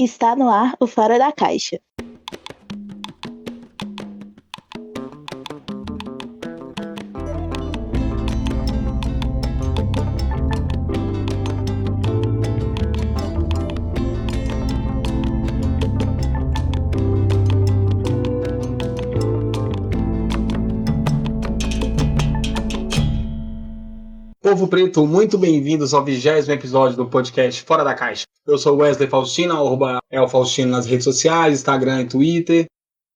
Está no ar o Fora da Caixa. Povo preto, muito bem-vindos ao 20º episódio do podcast Fora da Caixa. Eu sou Wesley Faustino, @Faustino nas redes sociais, Instagram e Twitter.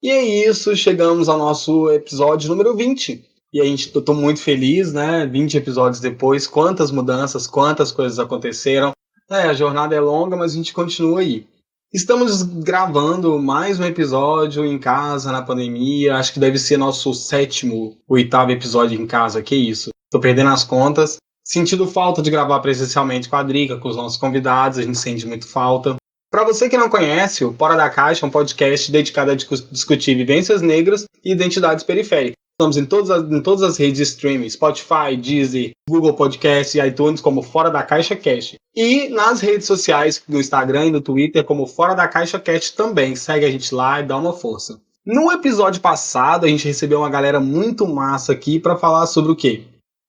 E é isso, chegamos ao nosso episódio número 20. E eu tô muito feliz, né? 20 episódios depois, quantas mudanças, quantas coisas aconteceram. A jornada é longa, mas a gente continua aí. Estamos gravando mais um episódio em casa, na pandemia. Acho que deve ser nosso 7º, 8º episódio em casa, que isso. Tô perdendo as contas. Sentindo falta de gravar presencialmente com a Drica, com os nossos convidados, a gente sente muito falta. Para você que não conhece, o Fora da Caixa é um podcast dedicado a discutir vivências negras e identidades periféricas. Estamos em todas as redes de streaming, Spotify, Deezer, Google Podcast e iTunes como Fora da Caixa Cast. E nas redes sociais, no Instagram e no Twitter como Fora da Caixa Cast também. Segue a gente lá e dá uma força. No episódio passado, a gente recebeu uma galera muito massa aqui para falar sobre o quê?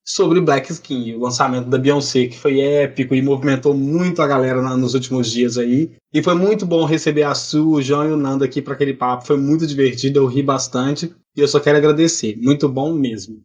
Sobre Black Skin, o lançamento da Beyoncé, que foi épico e movimentou muito a galera nos últimos dias aí. E foi muito bom receber a Su, o João e o Nando aqui para aquele papo. Foi muito divertido, eu ri bastante. E eu só quero agradecer. Muito bom mesmo.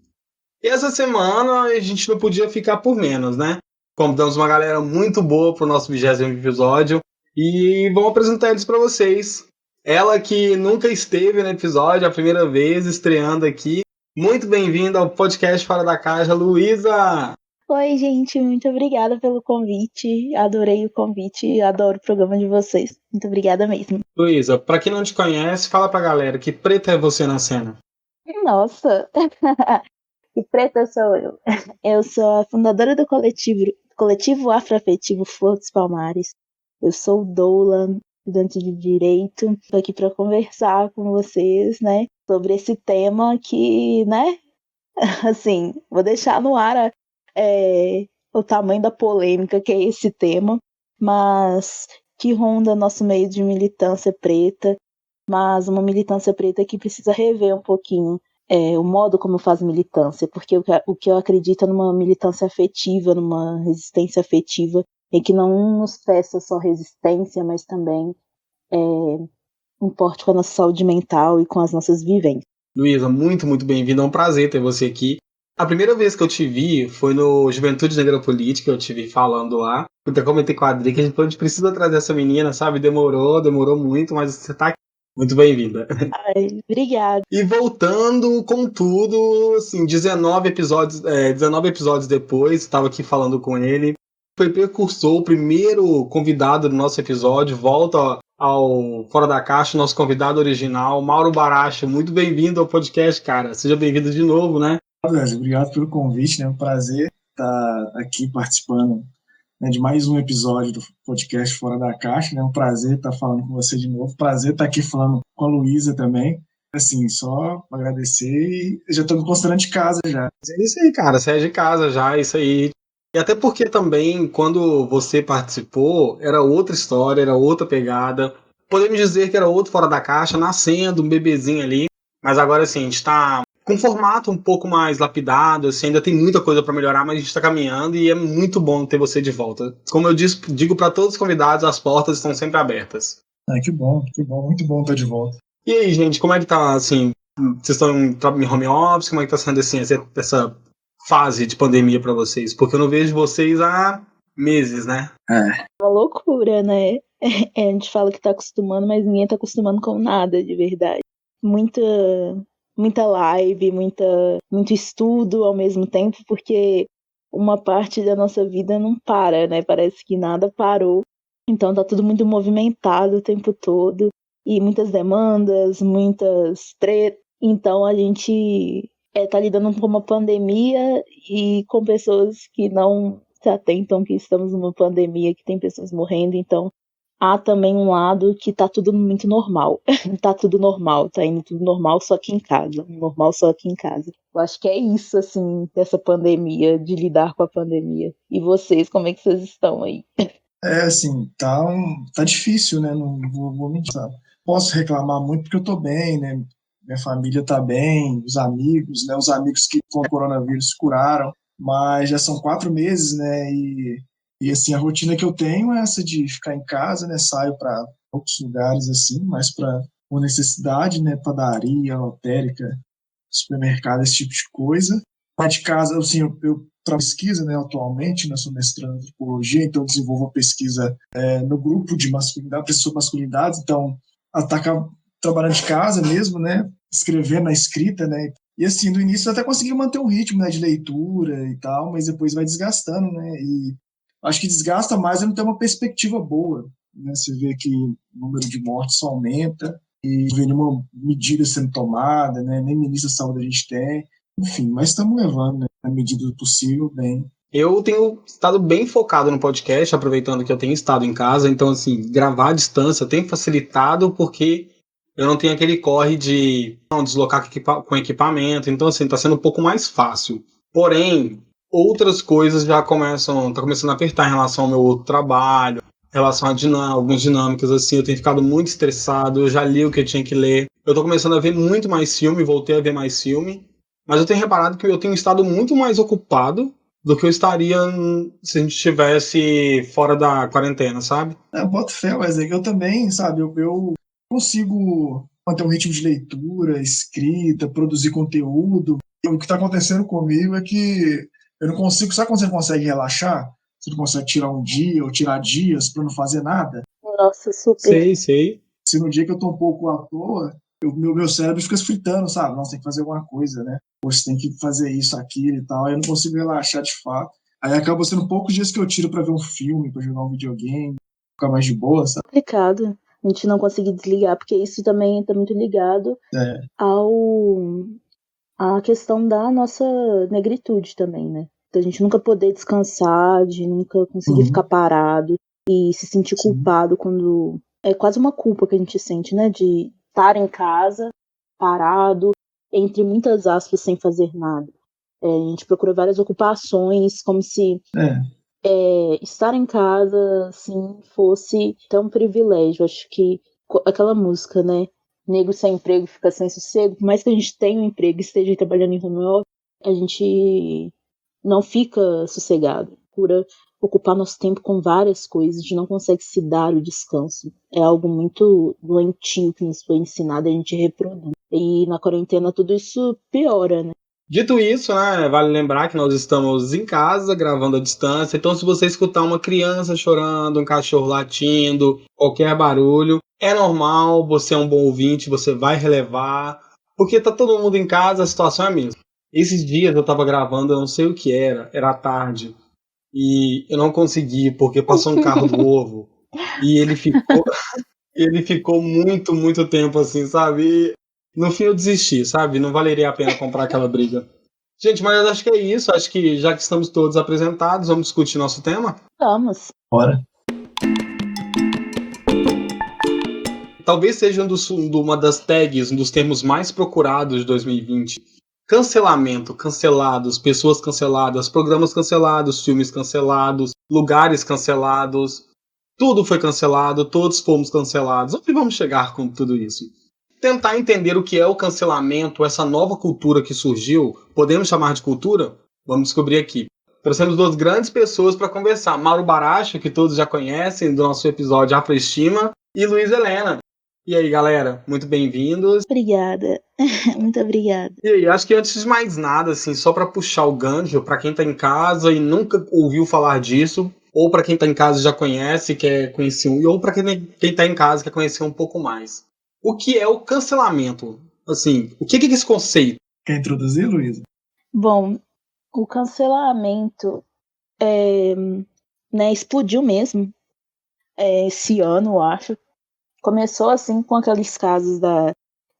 E essa semana a gente não podia ficar por menos, né? Convidamos uma galera muito boa para o nosso 20º episódio. E vamos apresentar eles para vocês. Ela que nunca esteve no episódio, a primeira vez, estreando aqui. Muito bem-vinda ao podcast Fora da Caixa, Luísa! Oi, gente, muito obrigada pelo convite. Adorei o convite, adoro o programa de vocês. Muito obrigada mesmo. Luísa, pra quem não te conhece, fala pra galera, que preta é você na cena? Nossa, que preta sou eu. Eu sou a fundadora do coletivo Afroafetivo Flor dos Palmares. Eu sou doula, estudante de Direito. Estou aqui para conversar com vocês, né, sobre esse tema que, né, assim, vou deixar no ar o tamanho da polêmica que é esse tema, mas que ronda nosso meio de militância preta, mas uma militância preta que precisa rever um pouquinho o modo como faz militância, porque o que eu acredito é numa militância afetiva, numa resistência afetiva, em que não nos peça só resistência, mas também importe com a nossa saúde mental e com as nossas vivências. Luísa, muito, muito bem-vinda. É um prazer ter você aqui. A primeira vez que eu te vi foi no Juventude Negra Política, eu te vi falando lá. Eu até comentei com a Adri que a gente precisa trazer essa menina, sabe? Demorou muito, mas você tá aqui. Muito bem-vinda. Ai, obrigada. E voltando com tudo, assim, 19 episódios depois, estava aqui falando com ele. Foi precursor, o primeiro convidado do nosso episódio, volta ao Fora da Caixa, nosso convidado original, Mauro Baracho. Muito bem-vindo ao podcast, cara. Seja bem-vindo de novo, né? Obrigado pelo convite, né? É um prazer estar aqui participando, né, de mais um episódio do podcast Fora da Caixa, né? É um prazer estar falando com você de novo, prazer estar aqui falando com a Luísa também. Assim, só agradecer e já estou me considerando de casa já. É isso aí, cara. Você é de casa já, isso aí. E até porque também, quando você participou, era outra história, era outra pegada. Podemos dizer que era outro Fora da Caixa, nascendo, um bebezinho ali. Mas agora, assim, a gente tá com um formato um pouco mais lapidado, assim, ainda tem muita coisa para melhorar, mas a gente tá caminhando e é muito bom ter você de volta. Como eu digo para todos os convidados, as portas estão sempre abertas. Que bom, muito bom estar de volta. E aí, gente, como é que tá, assim, vocês estão em home office, como é que tá sendo, assim, essa fase de pandemia para vocês? Porque eu não vejo vocês há meses, né? Uma loucura, né? A gente fala que tá acostumando, mas ninguém tá acostumando com nada, de verdade. Muita live, muito estudo ao mesmo tempo, porque uma parte da nossa vida não para, né? Parece que nada parou. Então tá tudo muito movimentado o tempo todo. E muitas demandas, muitas tretas. Então a gente tá lidando com uma pandemia e com pessoas que não se atentam que estamos numa pandemia, que tem pessoas morrendo. Então há também um lado que tá tudo muito normal. Tá tudo normal, tá indo tudo normal, só aqui em casa. Normal só aqui em casa. Eu acho que é isso, assim, dessa pandemia, de lidar com a pandemia. E vocês, como é que vocês estão aí? Assim, tá difícil, né? Não vou mentir, sabe? Posso reclamar muito porque eu tô bem, né? Minha família tá bem, os amigos, né? Os amigos que com o coronavírus se curaram, mas já são 4 meses, né? E assim, a rotina que eu tenho é essa de ficar em casa, né? Saio para outros lugares, assim, mais por necessidade, né? Padaria, lotérica, supermercado, esse tipo de coisa. Lá de casa, assim, eu trabalho pesquisa, né, atualmente, né, sou mestrando em antropologia, então eu desenvolvo a pesquisa no grupo de masculinidade, pessoas masculinidades, então ataca trabalhando de casa mesmo, né, escrevendo na escrita, né, e assim, no início eu até consegui manter um ritmo, né, de leitura e tal, mas depois vai desgastando, né, e acho que desgasta mais e não tem uma perspectiva boa, né, você vê que o número de mortes só aumenta, e não vê nenhuma medida sendo tomada, né, nem ministro da saúde a gente tem, enfim, mas estamos levando, né, na medida do possível, bem. Eu tenho estado bem focado no podcast, aproveitando que eu tenho estado em casa, então, assim, gravar à distância tem facilitado porque eu não tenho aquele corre de não, deslocar com equipamento, então, assim, tá sendo um pouco mais fácil. Porém, outras coisas já tá começando a apertar em relação ao meu outro trabalho, em relação a algumas dinâmicas, assim, eu tenho ficado muito estressado, eu já li o que eu tinha que ler, eu tô começando a ver muito mais filme, voltei a ver mais filme, mas eu tenho reparado que eu tenho estado muito mais ocupado do que eu estaria se a gente estivesse fora da quarentena, sabe? Eu boto fé, Wesley, eu também, sabe, eu consigo manter um ritmo de leitura, escrita, produzir conteúdo. E o que está acontecendo comigo é que eu não consigo, sabe quando você consegue relaxar? Você não consegue tirar um dia ou tirar dias para não fazer nada? Nossa, super. Sei, sei. Se no dia que eu tô um pouco à toa, meu cérebro fica fritando, sabe? Não, você tem que fazer alguma coisa, né? Ou você tem que fazer isso, aquilo e tal. Aí eu não consigo relaxar de fato. Aí acaba sendo poucos dias que eu tiro para ver um filme, para jogar um videogame, ficar mais de boa, sabe? Complicado a gente não conseguir desligar, porque isso também está muito ligado É. ao à questão da nossa negritude também, né? Da gente nunca poder descansar, de nunca conseguir ficar Uhum. parado e se sentir Sim. culpado quando. É quase uma culpa que a gente sente, né? De estar em casa, parado, entre muitas aspas, sem fazer nada. A gente procura várias ocupações, como se É. estar em casa, assim, fosse tão privilégio. Acho que aquela música, né? Negro sem emprego fica sem sossego. Por mais que a gente tenha um emprego e esteja trabalhando em home office, a gente não fica sossegado. Procura ocupar nosso tempo com várias coisas. A gente não consegue se dar o descanso. É algo muito doentio que nos foi ensinado, a gente reproduz. E na quarentena tudo isso piora, né? Dito isso, né, vale lembrar que nós estamos em casa, gravando à distância, então se você escutar uma criança chorando, um cachorro latindo, qualquer barulho, é normal, você é um bom ouvinte, você vai relevar, porque tá todo mundo em casa, a situação é a mesma. Esses dias eu tava gravando, eu não sei o que era tarde, e eu não consegui, porque passou um carro novo, e ele ficou muito, muito tempo assim, sabe? E no fim eu desisti, sabe? Não valeria a pena comprar aquela briga. Gente, mas acho que é isso. Acho que já que estamos todos apresentados, vamos discutir nosso tema? Vamos. Bora. Talvez seja uma das tags, um dos termos mais procurados de 2020. Cancelamento, cancelados, pessoas canceladas, programas cancelados, filmes cancelados, lugares cancelados. Tudo foi cancelado, todos fomos cancelados. Onde vamos chegar com tudo isso? Tentar entender o que é o cancelamento, essa nova cultura que surgiu. Podemos chamar de cultura? Vamos descobrir aqui. Trouxemos duas grandes pessoas para conversar. Mauro Baracho, que todos já conhecem, do nosso episódio Afroestima, e Luiz Helena. E aí, galera, muito bem-vindos. Obrigada. Muito obrigada. E aí, acho que antes de mais nada, assim, só para puxar o gancho, para quem tá em casa e nunca ouviu falar disso, ou para quem tá em casa e já conhece, quer conhecer, ou para quem tá em casa e quer conhecer um pouco mais. O que é o cancelamento? Assim, o que é esse conceito? Quer introduzir, Luísa? Bom, o cancelamento né, explodiu mesmo esse ano, eu acho. Começou assim com aqueles casos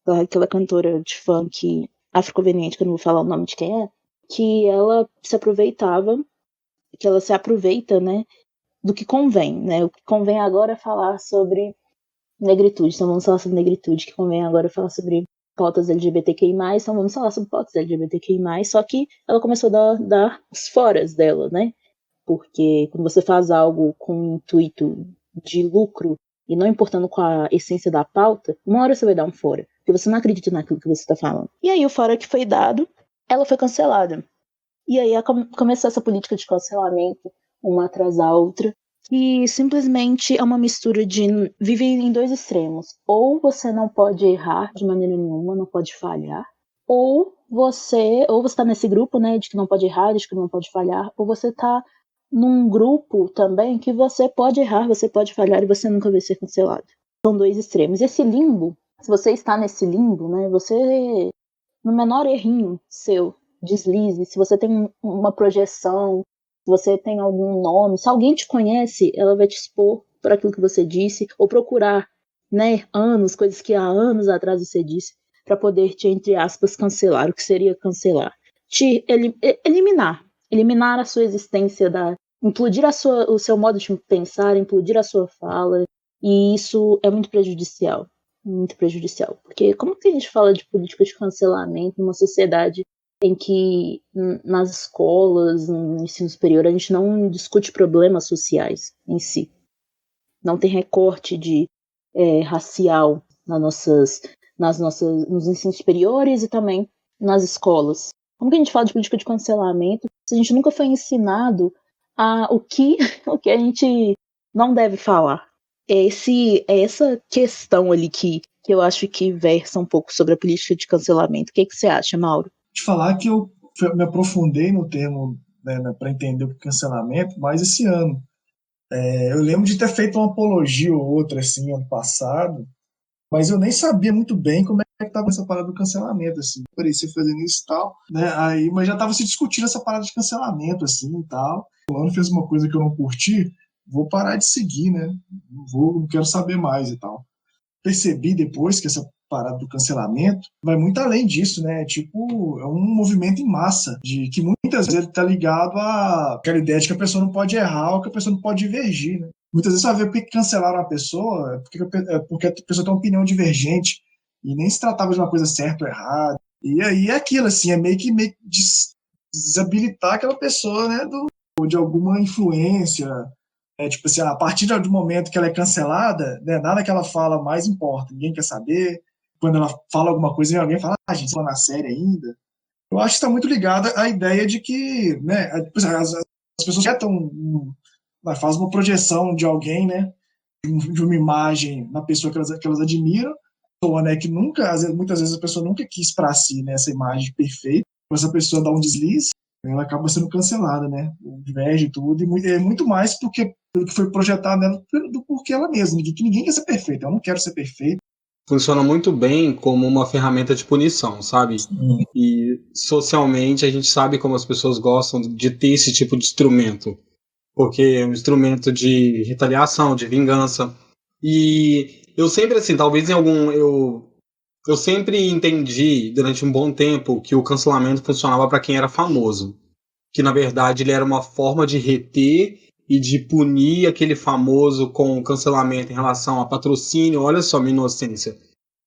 daquela cantora de funk afroconveniente, que eu não vou falar o nome de quem é, que ela se aproveitava, que ela se aproveita, né, do que convém, né? O que convém agora é falar sobre negritude, então vamos falar sobre negritude, que convém agora é falar sobre pautas LGBTQI+, então vamos falar sobre pautas LGBTQI+, só que ela começou a dar os foras dela, né? porque quando você faz algo com o intuito de lucro e não importando com a essência da pauta, uma hora você vai dar um fora, porque você não acredita naquilo que você está falando. E aí o fora que foi dado, ela foi cancelada. E aí começou essa política de cancelamento, uma atrás da outra, que simplesmente é uma mistura de vive em dois extremos. Ou você não pode errar de maneira nenhuma, não pode falhar, ou você tá nesse grupo, né, de que não pode errar, de que não pode falhar, ou você tá num grupo também que você pode errar, você pode falhar e você nunca vai ser cancelado. São dois extremos. E esse limbo, se você está nesse limbo, né, você, no menor errinho seu, deslize, se você tem uma projeção, se você tem algum nome, se alguém te conhece, ela vai te expor por aquilo que você disse, ou procurar, né, coisas que há anos atrás você disse, para poder te, entre aspas, cancelar. O que seria cancelar? Te eliminar a sua existência, implodir o seu modo de pensar, implodir a sua fala, e isso é muito prejudicial. Muito prejudicial. Porque como que a gente fala de política de cancelamento numa sociedade em que nas escolas, no ensino superior, a gente não discute problemas sociais em si. Não tem recorte de racial nos ensinos superiores e também nas escolas. Como que a gente fala de política de cancelamento se a gente nunca foi ensinado o que a gente não deve falar? É essa questão ali que eu acho que versa um pouco sobre a política de cancelamento. O que você acha, Mauro? Te falar que eu me aprofundei no termo, né, para entender o cancelamento mais esse ano. Eu lembro de ter feito uma apologia ou outra assim ano passado, mas eu nem sabia muito bem como é que estava essa parada do cancelamento, assim. Parecia fazendo isso e tal, né? Aí, mas já estava se discutindo essa parada de cancelamento, assim, e tal. O fulano fez uma coisa que eu não curti, vou parar de seguir, né? Não quero saber mais e tal. Percebi depois que essa parada do cancelamento vai muito além disso, né? Tipo, é um movimento em massa, de que muitas vezes ele tá ligado àquela ideia de que a pessoa não pode errar ou que a pessoa não pode divergir, né? Muitas vezes você vai ver por que cancelaram a pessoa, porque a pessoa tem uma opinião divergente e nem se tratava de uma coisa certa ou errada. E aí é aquilo, assim, é meio que desabilitar aquela pessoa, né, de alguma influência. Tipo assim, a partir do momento que ela é cancelada, né, nada que ela fala mais importa, ninguém quer saber. Quando ela fala alguma coisa, alguém fala, a gente está na série ainda. Eu acho que está muito ligada à ideia de que, né, as pessoas já estão, faz uma projeção de alguém, né, de uma imagem na pessoa que elas admiram, né, que muitas vezes a pessoa nunca quis para si, né, essa imagem perfeita. Essa pessoa dá um deslize, ela acaba sendo cancelada, né, diverge e tudo, e é muito mais porque pelo que foi projetado nela do porquê ela mesma, que ninguém quer ser perfeito, eu não quero ser perfeito. Funciona muito bem como uma ferramenta de punição, sabe? Sim. E socialmente a gente sabe como as pessoas gostam de ter esse tipo de instrumento, porque é um instrumento de retaliação, de vingança. E eu sempre, assim, talvez em algum. Eu sempre entendi durante um bom tempo que o cancelamento funcionava para quem era famoso. Que na verdade ele era uma forma de reter e de punir aquele famoso com o cancelamento em relação a patrocínio. Olha só a minha inocência.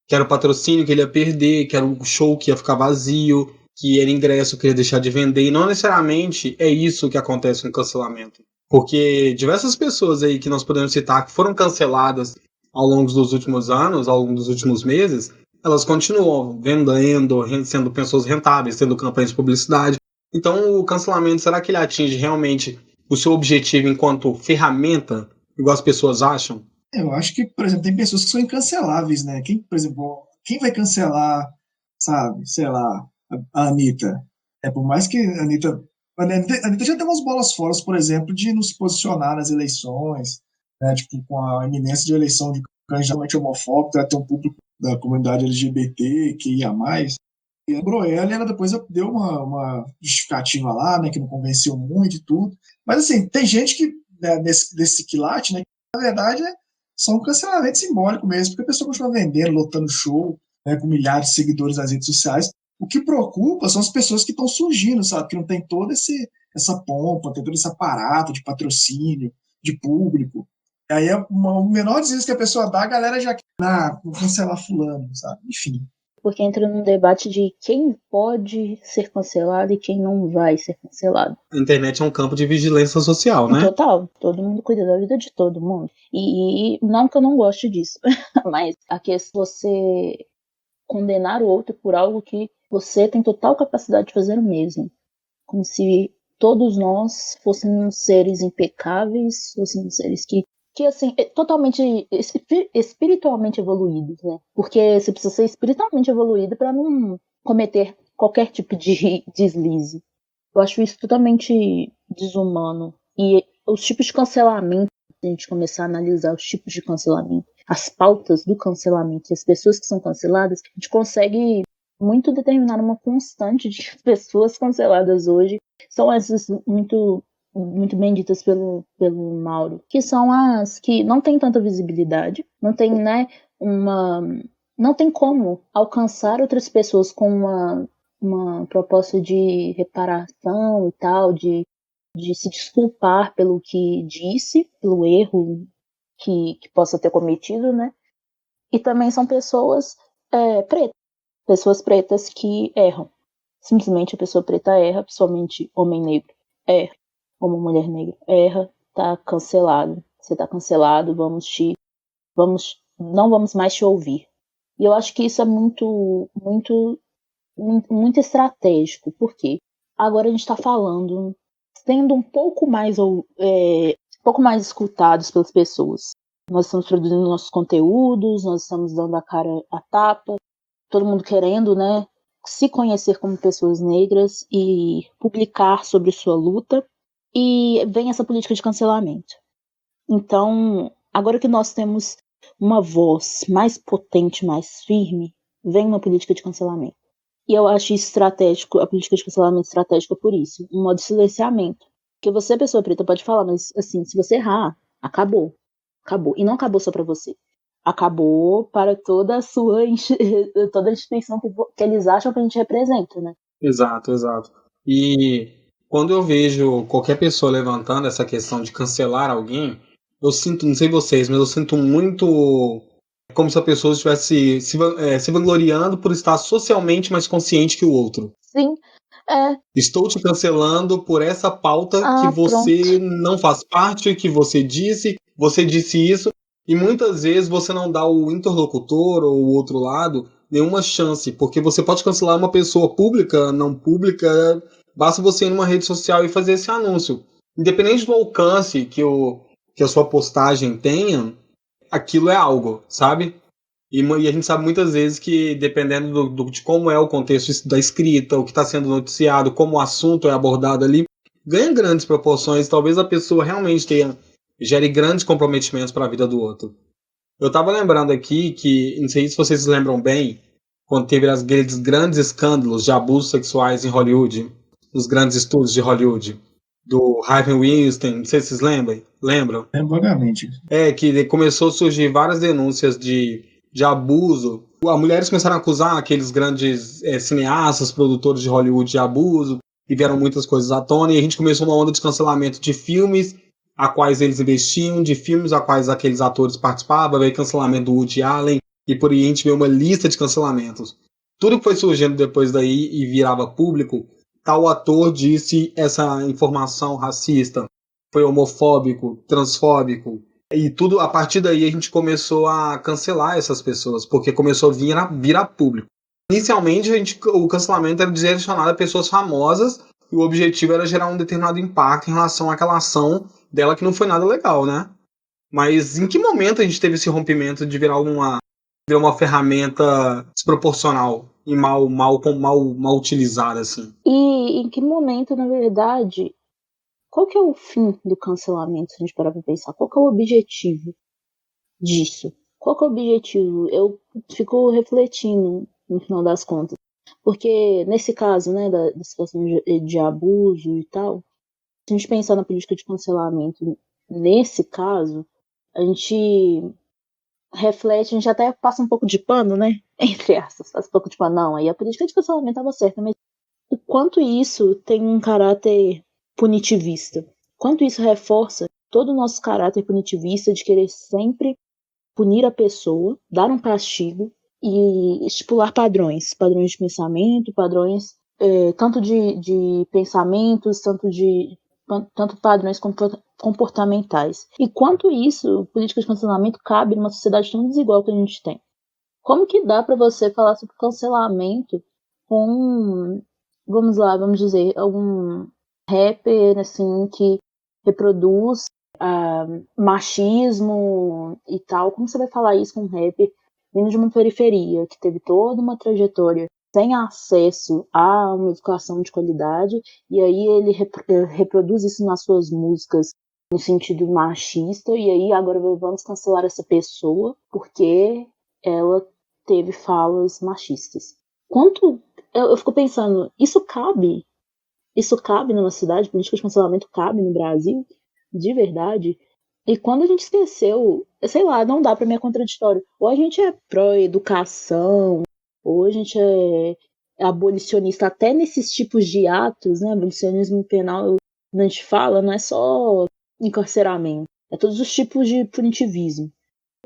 Que era o patrocínio que ele ia perder, que era o show que ia ficar vazio, que era ingresso que ele ia deixar de vender. E não necessariamente é isso que acontece com o cancelamento. Porque diversas pessoas aí que nós podemos citar que foram canceladas ao longo dos últimos anos, ao longo dos últimos meses, elas continuam vendendo, sendo pessoas rentáveis, tendo campanhas de publicidade. Então, o cancelamento, será que ele atinge realmente o seu objetivo enquanto ferramenta, igual as pessoas acham? Eu acho que, por exemplo, tem pessoas que são incanceláveis, né? Por exemplo, quem vai cancelar, sabe, sei lá, a Anitta? Por mais que a Anitta já tem umas bolas fora, por exemplo, de não se posicionar nas eleições, né? Tipo, com a iminência de eleição de candidato homofóbico, ela tem um público da comunidade LGBT que ia mais. E lembrou ela depois deu uma justificativa lá, né, que não convenceu muito e tudo. Mas, assim, tem gente que, né, desse quilate, né, que, na verdade, são um cancelamento simbólico mesmo, porque a pessoa continua vendendo, lotando show, né, com milhares de seguidores nas redes sociais. O que preocupa são as pessoas que estão surgindo, sabe, que não tem toda essa pompa, tem todo esse aparato de patrocínio, de público. E aí, o menor deslize que a pessoa dá, a galera já quer, vou cancelar fulano, sabe? Enfim. porque entra num debate de quem pode ser cancelado e quem não vai ser cancelado. A internet é um campo de vigilância social, né? Total, todo mundo cuida da vida de todo mundo. E não que eu não goste disso, mas a questão é você condenar o outro por algo que você tem total capacidade de fazer o mesmo. Como se todos nós fôssemos seres impecáveis, fôssemos seres que assim, totalmente espiritualmente evoluídos, né? Porque você precisa ser espiritualmente evoluído para não cometer qualquer tipo de deslize. Eu acho isso totalmente desumano. E os tipos de cancelamento, se a gente começar a analisar os tipos de cancelamento, as pautas do cancelamento, as pessoas que são canceladas, a gente consegue muito determinar uma constante de pessoas canceladas hoje. São essas muito bem ditas pelo Mauro, que são as que não têm tanta visibilidade, não tem, né, não tem como alcançar outras pessoas com uma proposta de reparação e tal, de se desculpar pelo que disse, pelo erro que possa ter cometido, né? E também são pessoas pretas, pessoas pretas que erram. Simplesmente a pessoa preta erra, principalmente homem negro erra, como mulher negra erra, tá cancelado. Você tá cancelado, não vamos mais te ouvir. E eu acho que isso é muito estratégico, porque agora a gente está falando, sendo um pouco mais escutados pelas pessoas. Nós estamos produzindo nossos conteúdos, nós estamos dando a cara a tapa, todo mundo querendo, né, se conhecer como pessoas negras e publicar sobre sua luta, e vem essa política de cancelamento. Então, agora que nós temos uma voz mais potente, mais firme, vem uma política de cancelamento. E eu acho estratégico, a política de cancelamento estratégica por isso, um modo de silenciamento. Porque você, pessoa preta, pode falar, mas assim, se você errar, acabou. Acabou. E não acabou só para você. Acabou para toda a sua toda a instituição que eles acham que a gente representa, né? Exato, exato. E quando eu vejo qualquer pessoa levantando essa questão de cancelar alguém, eu sinto, não sei vocês, mas eu sinto muito como se a pessoa estivesse se vangloriando por estar socialmente mais consciente que o outro. Sim, é. Estou te cancelando por essa pauta que você Pronto. não faz parte, que você disse isso, e muitas vezes você não dá ao interlocutor ou o outro lado nenhuma chance, porque você pode cancelar uma pessoa pública, não pública, basta você ir numa rede social e fazer esse anúncio. Independente do alcance que a sua postagem tenha, aquilo é algo, sabe? E a gente sabe muitas vezes que, dependendo de como é o contexto da escrita, o que está sendo noticiado, como o assunto é abordado ali, ganha grandes proporções. Talvez a pessoa realmente gere grandes comprometimentos para a vida do outro. Eu estava lembrando aqui que, não sei se vocês se lembram bem, quando teve aqueles grandes escândalos de abusos sexuais em Hollywood, nos grandes estúdios de Hollywood, do Harvey Weinstein, não sei se vocês lembram? É vagamente. Que começou a surgir várias denúncias de abuso. As mulheres começaram a acusar aqueles grandes cineastas, produtores de Hollywood de abuso, e vieram muitas coisas à tona, e a gente começou uma onda de cancelamento de filmes a quais eles investiam, de filmes a quais aqueles atores participavam, veio cancelamento do Woody Allen, e por aí a gente vê uma lista de cancelamentos. Tudo que foi surgindo depois daí e virava público, tal ator disse essa informação racista, foi homofóbico, transfóbico, e tudo, a partir daí a gente começou a cancelar essas pessoas, porque começou a virar público. Inicialmente o cancelamento era direcionado a pessoas famosas, e o objetivo era gerar um determinado impacto em relação àquela ação dela que não foi nada legal, né? Mas em que momento a gente teve esse rompimento de virar uma ferramenta desproporcional e mal utilizada, assim? E em que momento, na verdade, qual que é o fim do cancelamento, se a gente parar pra pensar? Qual que é o objetivo disso? Qual que é o objetivo? Eu fico refletindo, no final das contas. Porque, nesse caso, né, da situação de abuso e tal, se a gente pensar na política de cancelamento, nesse caso, a gente reflete, a gente até passa um pouco de pano, né? Entre aspas, passa um pouco de pano. Não, aí a política de cancelamento estava certa, mas o quanto isso tem um caráter punitivista? Quanto isso reforça todo o nosso caráter punitivista de querer sempre punir a pessoa, dar um castigo, e estipular padrões de pensamento, padrões tanto de pensamentos, tanto padrões comportamentais. E quanto isso, política de cancelamento cabe numa sociedade tão desigual que a gente tem. Como que dá para você falar sobre cancelamento com, vamos lá, vamos dizer, algum rapper assim que reproduz machismo e tal? Como você vai falar isso com um rapper vindo de uma periferia que teve toda uma trajetória sem acesso a uma educação de qualidade, e aí ele reproduz isso nas suas músicas no sentido machista, e aí agora vamos cancelar essa pessoa porque ela teve falas machistas. Quanto eu fico pensando, isso cabe? Isso cabe numa cidade? Política de cancelamento cabe no Brasil? De verdade? E quando a gente esqueceu, sei lá, não dá pra mim é contraditório. Ou a gente é pró-educação, ou a gente é abolicionista até nesses tipos de atos, né? Abolicionismo penal, quando a gente fala, não é só encarceramento, é todos os tipos de punitivismo.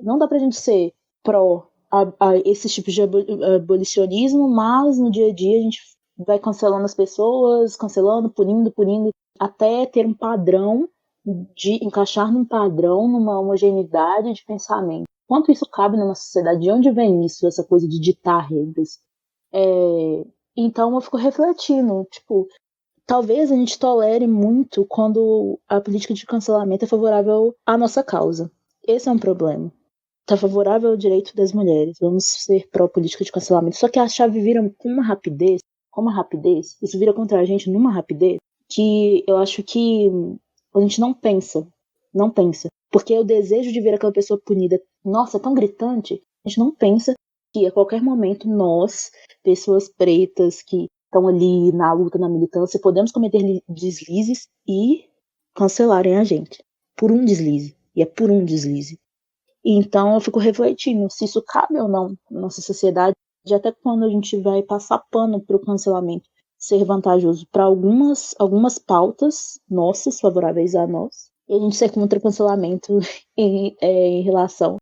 Não dá pra gente ser pró a esses tipos de abolicionismo, mas no dia a dia a gente vai cancelando as pessoas, cancelando, punindo, até ter um padrão de encaixar num padrão, numa homogeneidade de pensamento. Quanto isso cabe numa sociedade? De onde vem isso, essa coisa de ditar regras? Então eu fico refletindo, tipo, talvez a gente tolere muito quando a política de cancelamento é favorável à nossa causa. Esse é um problema. Tá favorável ao direito das mulheres. Vamos ser pró-política de cancelamento. Só que a chave vira com uma rapidez, isso vira contra a gente numa rapidez, que eu acho que a gente não pensa. Não pensa. Porque o desejo de ver aquela pessoa punida, nossa, é tão gritante, a gente não pensa que a qualquer momento nós, pessoas pretas que estão ali na luta, na militância, podemos cometer deslizes e cancelarem a gente. Por um deslize. E é por um deslize. Então eu fico refletindo se isso cabe ou não na nossa sociedade, de até quando a gente vai passar pano para o cancelamento ser vantajoso para algumas pautas nossas, favoráveis a nós, e a gente ser contra o cancelamento em relação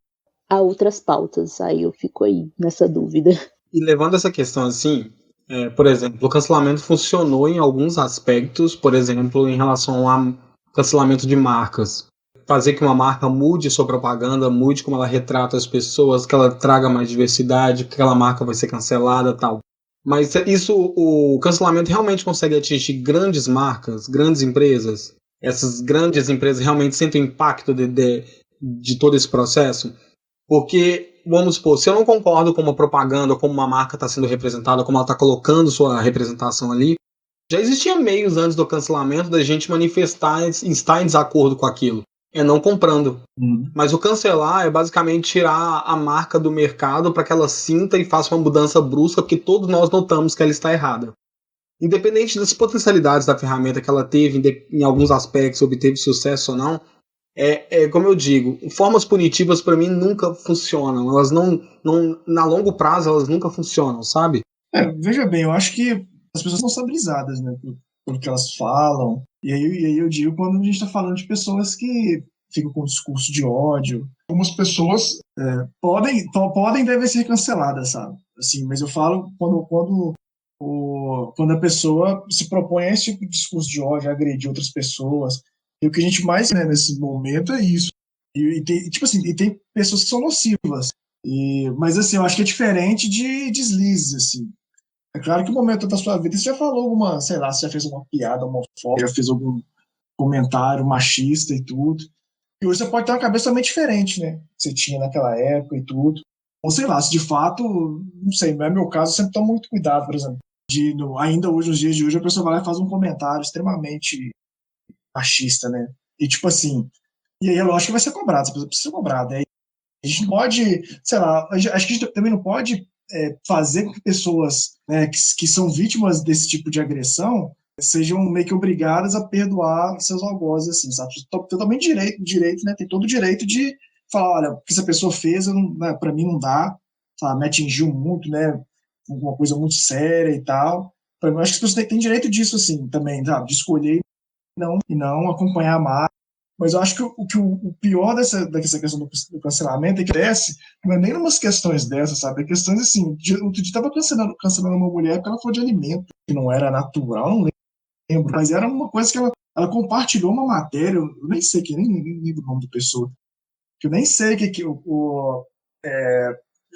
a outras pautas. Aí eu fico aí nessa dúvida. E levando essa questão assim, por exemplo, o cancelamento funcionou em alguns aspectos, por exemplo, em relação a cancelamento de marcas. Fazer que uma marca mude sua propaganda, mude como ela retrata as pessoas, que ela traga mais diversidade, que aquela marca vai ser cancelada e tal. Mas isso, o cancelamento realmente consegue atingir grandes marcas, grandes empresas? Essas grandes empresas realmente sentem o impacto de todo esse processo? Porque, vamos supor, se eu não concordo com uma propaganda, como uma marca está sendo representada, como ela está colocando sua representação ali, já existia meios antes do cancelamento da gente manifestar estar em desacordo com aquilo. É não comprando. Mas o cancelar é basicamente tirar a marca do mercado para que ela sinta e faça uma mudança brusca, porque todos nós notamos que ela está errada. Independente das potencialidades da ferramenta que ela teve, em alguns aspectos obteve sucesso ou não, como eu digo, formas punitivas para mim nunca funcionam. Elas não, na longo prazo, elas nunca funcionam, sabe? Veja bem, eu acho que as pessoas são estabilizadas, né, pelo que elas falam. E aí eu digo quando a gente está falando de pessoas que ficam com discurso de ódio. Algumas pessoas podem e devem ser canceladas, sabe? Assim, mas eu falo quando a pessoa se propõe a esse tipo de discurso de ódio, a agredir outras pessoas. E o que a gente mais, né, nesse momento é isso. E tem, tipo assim, e tem pessoas que são nocivas. Mas assim, eu acho que é diferente de deslizes, assim. É claro que no momento da sua vida você já falou alguma, sei lá, você já fez alguma piada homofóbica, já fez algum comentário machista e tudo. E hoje você pode ter uma cabeça totalmente diferente, né? Que você tinha naquela época e tudo. Ou sei lá, se de fato, não sei, não é meu caso, eu sempre tomo muito cuidado, por exemplo. Ainda hoje, nos dias de hoje, a pessoa vai lá e faz um comentário extremamente machista, né? E tipo assim, e aí é lógico que vai ser cobrado, você precisa ser cobrado. Aí a gente não pode, sei lá, acho que a gente também não pode fazer com que pessoas, né, que são vítimas desse tipo de agressão sejam meio que obrigadas a perdoar seus algozes, assim, sabe? Totalmente direito, né? Tem todo o direito de falar, olha, o que essa pessoa fez, né, para mim não dá, sabe? Me atingiu muito, né? Uma coisa muito séria e tal. Para mim, eu acho que as pessoas têm direito disso, assim, também, sabe? De escolher e não acompanhar mais. Mas eu acho que o pior dessa questão do cancelamento é que desce, não é nem umas questões dessas, sabe? É questões assim, outro dia tava cancelando uma mulher porque ela falou de alimento, que não era natural, não lembro, mas era uma coisa que ela compartilhou uma matéria, eu nem sei, nem lembro o nome da pessoa, que eu nem sei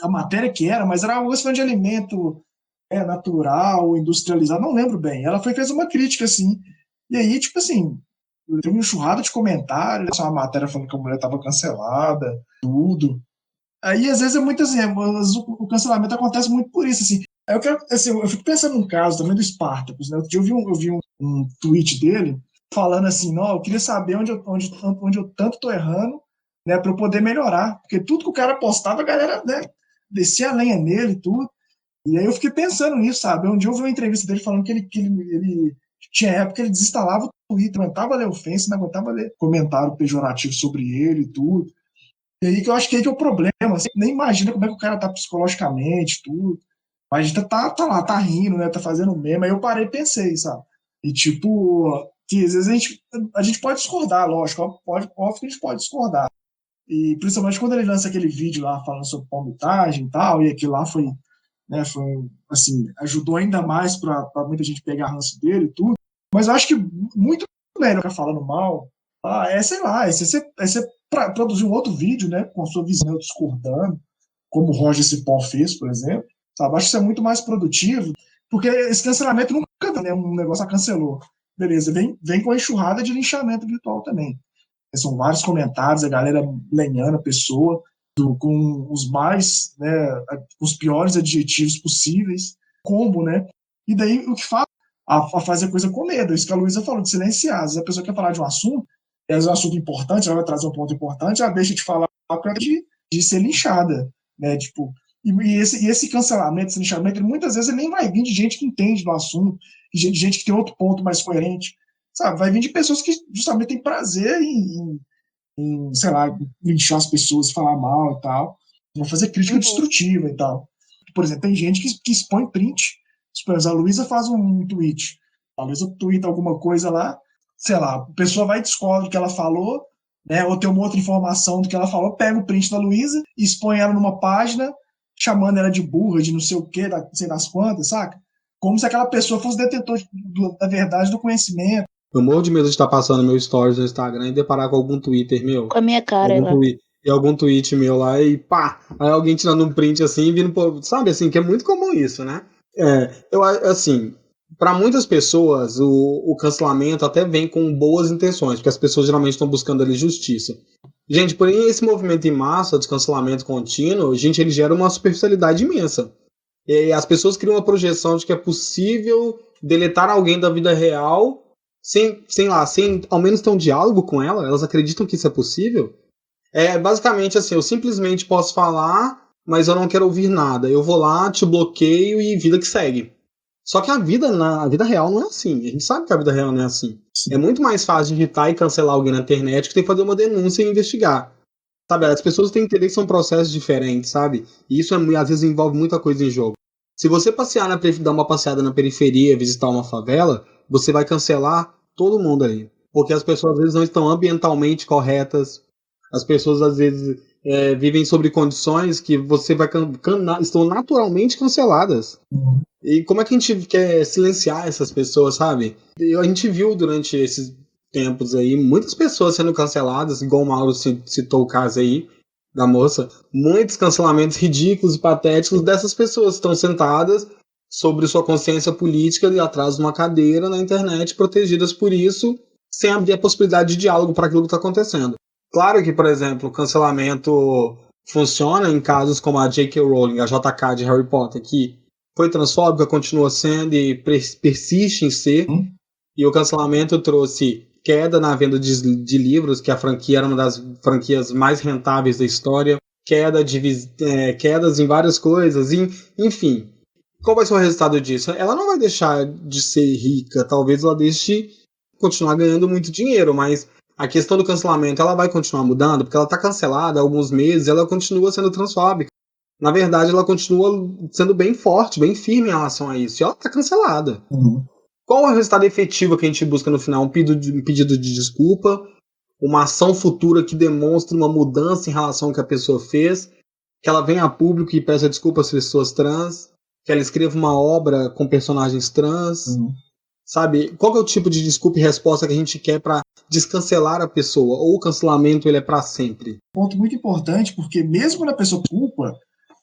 a matéria que era, mas era uma questão de alimento natural, industrializado, não lembro bem. Ela fez uma crítica, assim, e aí, tipo assim, teve uma enxurrada de comentários, uma matéria falando que a mulher estava cancelada, tudo. Aí, às vezes, é muito assim, o cancelamento acontece muito por isso, assim. Aí eu fico pensando num caso também do Spartacus, né? Outro dia eu vi um tweet dele falando assim, não, eu queria saber onde eu tanto tô errando, né, para eu poder melhorar, porque tudo que o cara postava, a galera, né, descia a lenha nele e tudo. E aí eu fiquei pensando nisso, sabe? Um dia eu vi uma entrevista dele falando ele tinha época que ele desinstalava o Twitter, não aguentava ler ofensa, não aguentava ler comentário pejorativo sobre ele e tudo. E aí que eu acho que aí que é o problema. Você nem imagina como é que o cara tá psicologicamente, tudo. Mas a gente tá lá, tá rindo, né? Tá fazendo meme. Aí eu parei e pensei, sabe? E tipo, que às vezes a gente pode discordar, lógico, óbvio que a gente pode discordar. E principalmente quando ele lança aquele vídeo lá falando sobre palmitagem e tal, e aquilo lá foi, né, foi assim, ajudou ainda mais para muita gente pegar ranço dele e tudo. Mas eu acho que muito melhor ficar falando mal, sei lá, você produzir um outro vídeo, né, com a sua visão discordando, como o Roger Cipó fez, por exemplo, sabe? Acho que isso é muito mais produtivo, porque esse cancelamento nunca vem, né, um negócio cancelou. Beleza, vem com a enxurrada de linchamento virtual também. São vários comentários, a galera lenhando a pessoa, com os mais, né, os piores adjetivos possíveis, combo, né? E daí o que faz a fazer coisa com medo, isso que a Luísa falou, de silenciar. Às vezes a pessoa quer falar de um assunto, e às vezes é um assunto importante, ela vai trazer um ponto importante, ela deixa de falar de ser linchada, né? Tipo, esse cancelamento, esse linchamento, muitas vezes ele nem vai vir de gente que entende do assunto, de gente que tem outro ponto mais coerente, sabe? Vai vir de pessoas que justamente têm prazer sei lá, linchar as pessoas, falar mal e tal, vão fazer crítica destrutiva e tal. Por exemplo, tem gente que expõe print. Por exemplo, a Luísa faz um tweet, a Luísa twitta alguma coisa lá, sei lá, a pessoa vai e descobre o que ela falou, né, ou tem uma outra informação do que ela falou, pega o print da Luísa e expõe ela numa página, chamando ela de burra, de não sei o quê, não sei das quantas, saca? Como se aquela pessoa fosse detentor da verdade, do conhecimento. Eu morro de medo de estar passando meu stories no Instagram e deparar com algum Twitter meu. Com a minha cara algum lá. E algum tweet meu lá e pá, aí alguém tirando um print assim e vindo, sabe, assim, que é muito comum isso, né? Eu, assim, para muitas pessoas o cancelamento até vem com boas intenções, porque as pessoas geralmente estão buscando ali justiça. Gente, porém esse movimento em massa de cancelamento contínuo, gente, ele gera uma superficialidade imensa. E as pessoas criam uma projeção de que é possível deletar alguém da vida real sem ao menos ter um diálogo com ela. Elas acreditam que isso é possível. Basicamente assim, eu simplesmente posso falar, mas eu não quero ouvir nada. Eu vou lá, te bloqueio e vida que segue. Só que a vida real não é assim. A gente sabe que a vida real não é assim. É muito mais fácil digitar e cancelar alguém na internet que ter que fazer uma denúncia e investigar. Sabe, as pessoas têm que entender que são processos diferentes, sabe? E isso às vezes envolve muita coisa em jogo. Se você dar uma passeada na periferia, visitar uma favela, você vai cancelar todo mundo ali. Porque as pessoas às vezes não estão ambientalmente corretas. As pessoas às vezes vivem sobre condições que você vai estão naturalmente canceladas. E como é que a gente quer silenciar essas pessoas, sabe? A gente viu durante esses tempos aí muitas pessoas sendo canceladas, igual o Mauro citou o caso aí da moça, muitos cancelamentos ridículos e patéticos dessas pessoas que estão sentadas sobre sua consciência política e atrás de uma cadeira na internet, protegidas por isso, sem abrir a possibilidade de diálogo para aquilo que está acontecendo. Claro que, por exemplo, o cancelamento funciona em casos como a J.K. Rowling, a JK de Harry Potter, que foi transfóbica, continua sendo e persiste em ser, e o cancelamento trouxe queda na venda de livros, que a franquia era uma das franquias mais rentáveis da história, quedas em várias coisas, enfim. Qual vai ser o resultado disso? Ela não vai deixar de ser rica, talvez ela deixe de continuar ganhando muito dinheiro, mas a questão do cancelamento ela vai continuar mudando, porque ela está cancelada há alguns meses, ela continua sendo transfóbica. Na verdade, ela continua sendo bem forte, bem firme em relação a isso, e ela está cancelada. Qual é o resultado efetivo que a gente busca no final? Um pedido de desculpa, uma ação futura que demonstre uma mudança em relação ao que a pessoa fez, que ela venha a público e peça desculpa às pessoas trans, que ela escreva uma obra com personagens trans, sabe? Qual que é o tipo de desculpa e resposta que a gente quer para descancelar a pessoa? Ou o cancelamento ele é para sempre? Ponto muito importante, porque mesmo quando a pessoa culpa,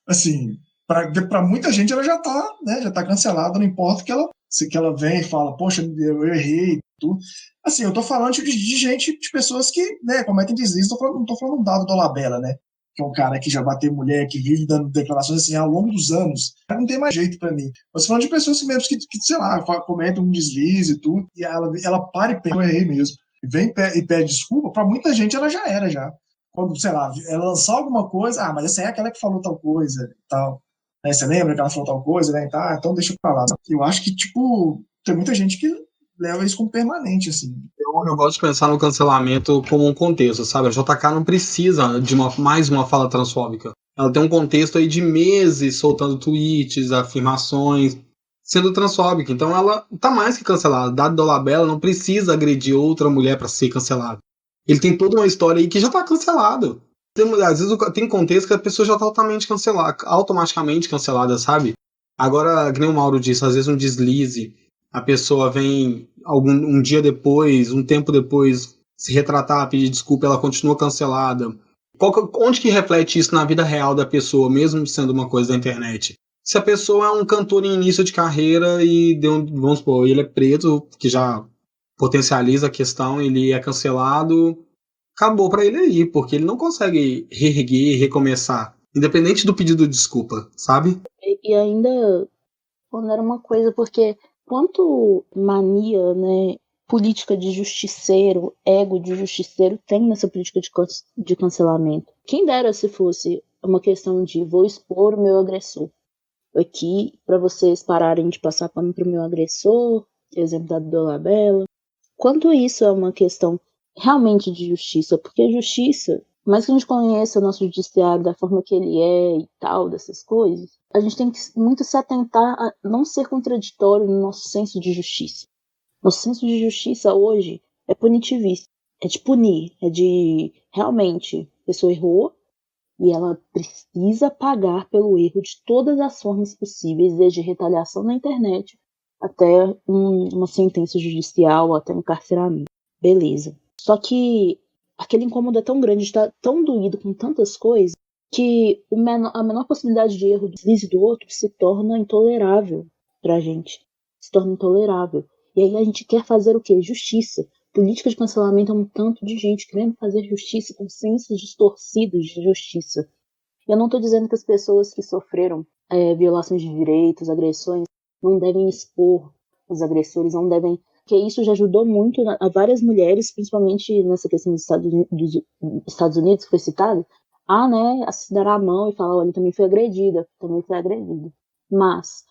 assim, para muita gente ela já tá, né, já tá cancelada, não importa que ela vem e fala, poxa, eu errei, tudo. Assim, eu tô falando de gente, de pessoas que, né, cometem deslizes, não tô falando do Dado Dolabella, né, que é um cara que já bateu mulher, que vive dando declarações assim ao longo dos anos, não tem mais jeito para mim. Mas falando de pessoas mesmo que, sei lá, cometem um deslize e tudo, e ela para e pensa, eu errei mesmo, e vem e pede desculpa, para muita gente ela já era, já. Quando, sei lá, ela lançar alguma coisa, mas essa é aquela que falou tal coisa e tal. Né, você lembra que ela falou tal coisa, né? Tá, então deixa eu falar. Eu acho que, tipo, tem muita gente que leva isso como permanente, assim. Eu gosto de pensar no cancelamento como um contexto, sabe? A JK não precisa de mais uma fala transfóbica. Ela tem um contexto aí de meses soltando tweets, afirmações, sendo transfóbica. Então ela tá mais que cancelada. Dado Dolabella não precisa agredir outra mulher para ser cancelado. Ele tem toda uma história aí que já tá cancelado. Às vezes tem contexto que a pessoa já tá altamente cancelada, automaticamente cancelada, sabe? Agora, que nem o Mauro disse, às vezes um deslize, a pessoa vem um dia depois, um tempo depois, se retratar, pedir desculpa, ela continua cancelada. Onde que reflete isso na vida real da pessoa, mesmo sendo uma coisa da internet? Se a pessoa é um cantor em início de carreira e vamos supor, ele é preto, que já potencializa a questão, ele é cancelado, acabou pra ele aí, porque ele não consegue reerguer e recomeçar, independente do pedido de desculpa, sabe? E ainda pondera uma coisa, porque quanto mania, né, política de justiceiro, ego de justiceiro tem nessa política de cancelamento. Quem dera se fosse uma questão de vou expor o meu agressor aqui para vocês pararem de passar pano pro meu agressor, exemplo da Dolabella. Quanto isso é uma questão realmente de justiça, porque justiça, mais que a gente conheça o nosso judiciário da forma que ele é e tal, dessas coisas, a gente tem que muito se atentar a não ser contraditório no nosso senso de justiça. Nosso senso de justiça hoje é punitivista, é de punir, é de realmente, a pessoa errou e ela precisa pagar pelo erro de todas as formas possíveis, desde retaliação na internet até uma sentença judicial, até um encarceramento. Beleza. Só que aquele incômodo é tão grande, está tão doído com tantas coisas, que a menor possibilidade de erro do deslize do outro se torna intolerável pra gente. Se torna intolerável. E aí a gente quer fazer o quê? Justiça. Política de cancelamento é um tanto de gente querendo fazer justiça com sensos distorcidos de justiça. Eu não estou dizendo que as pessoas que sofreram violações de direitos, agressões, não devem expor os agressores, não devem. Porque isso já ajudou muito a várias mulheres, principalmente nessa questão dos Estados Unidos, que foi citado, né, a se dar a mão e falar, olha, também fui agredida. Mas,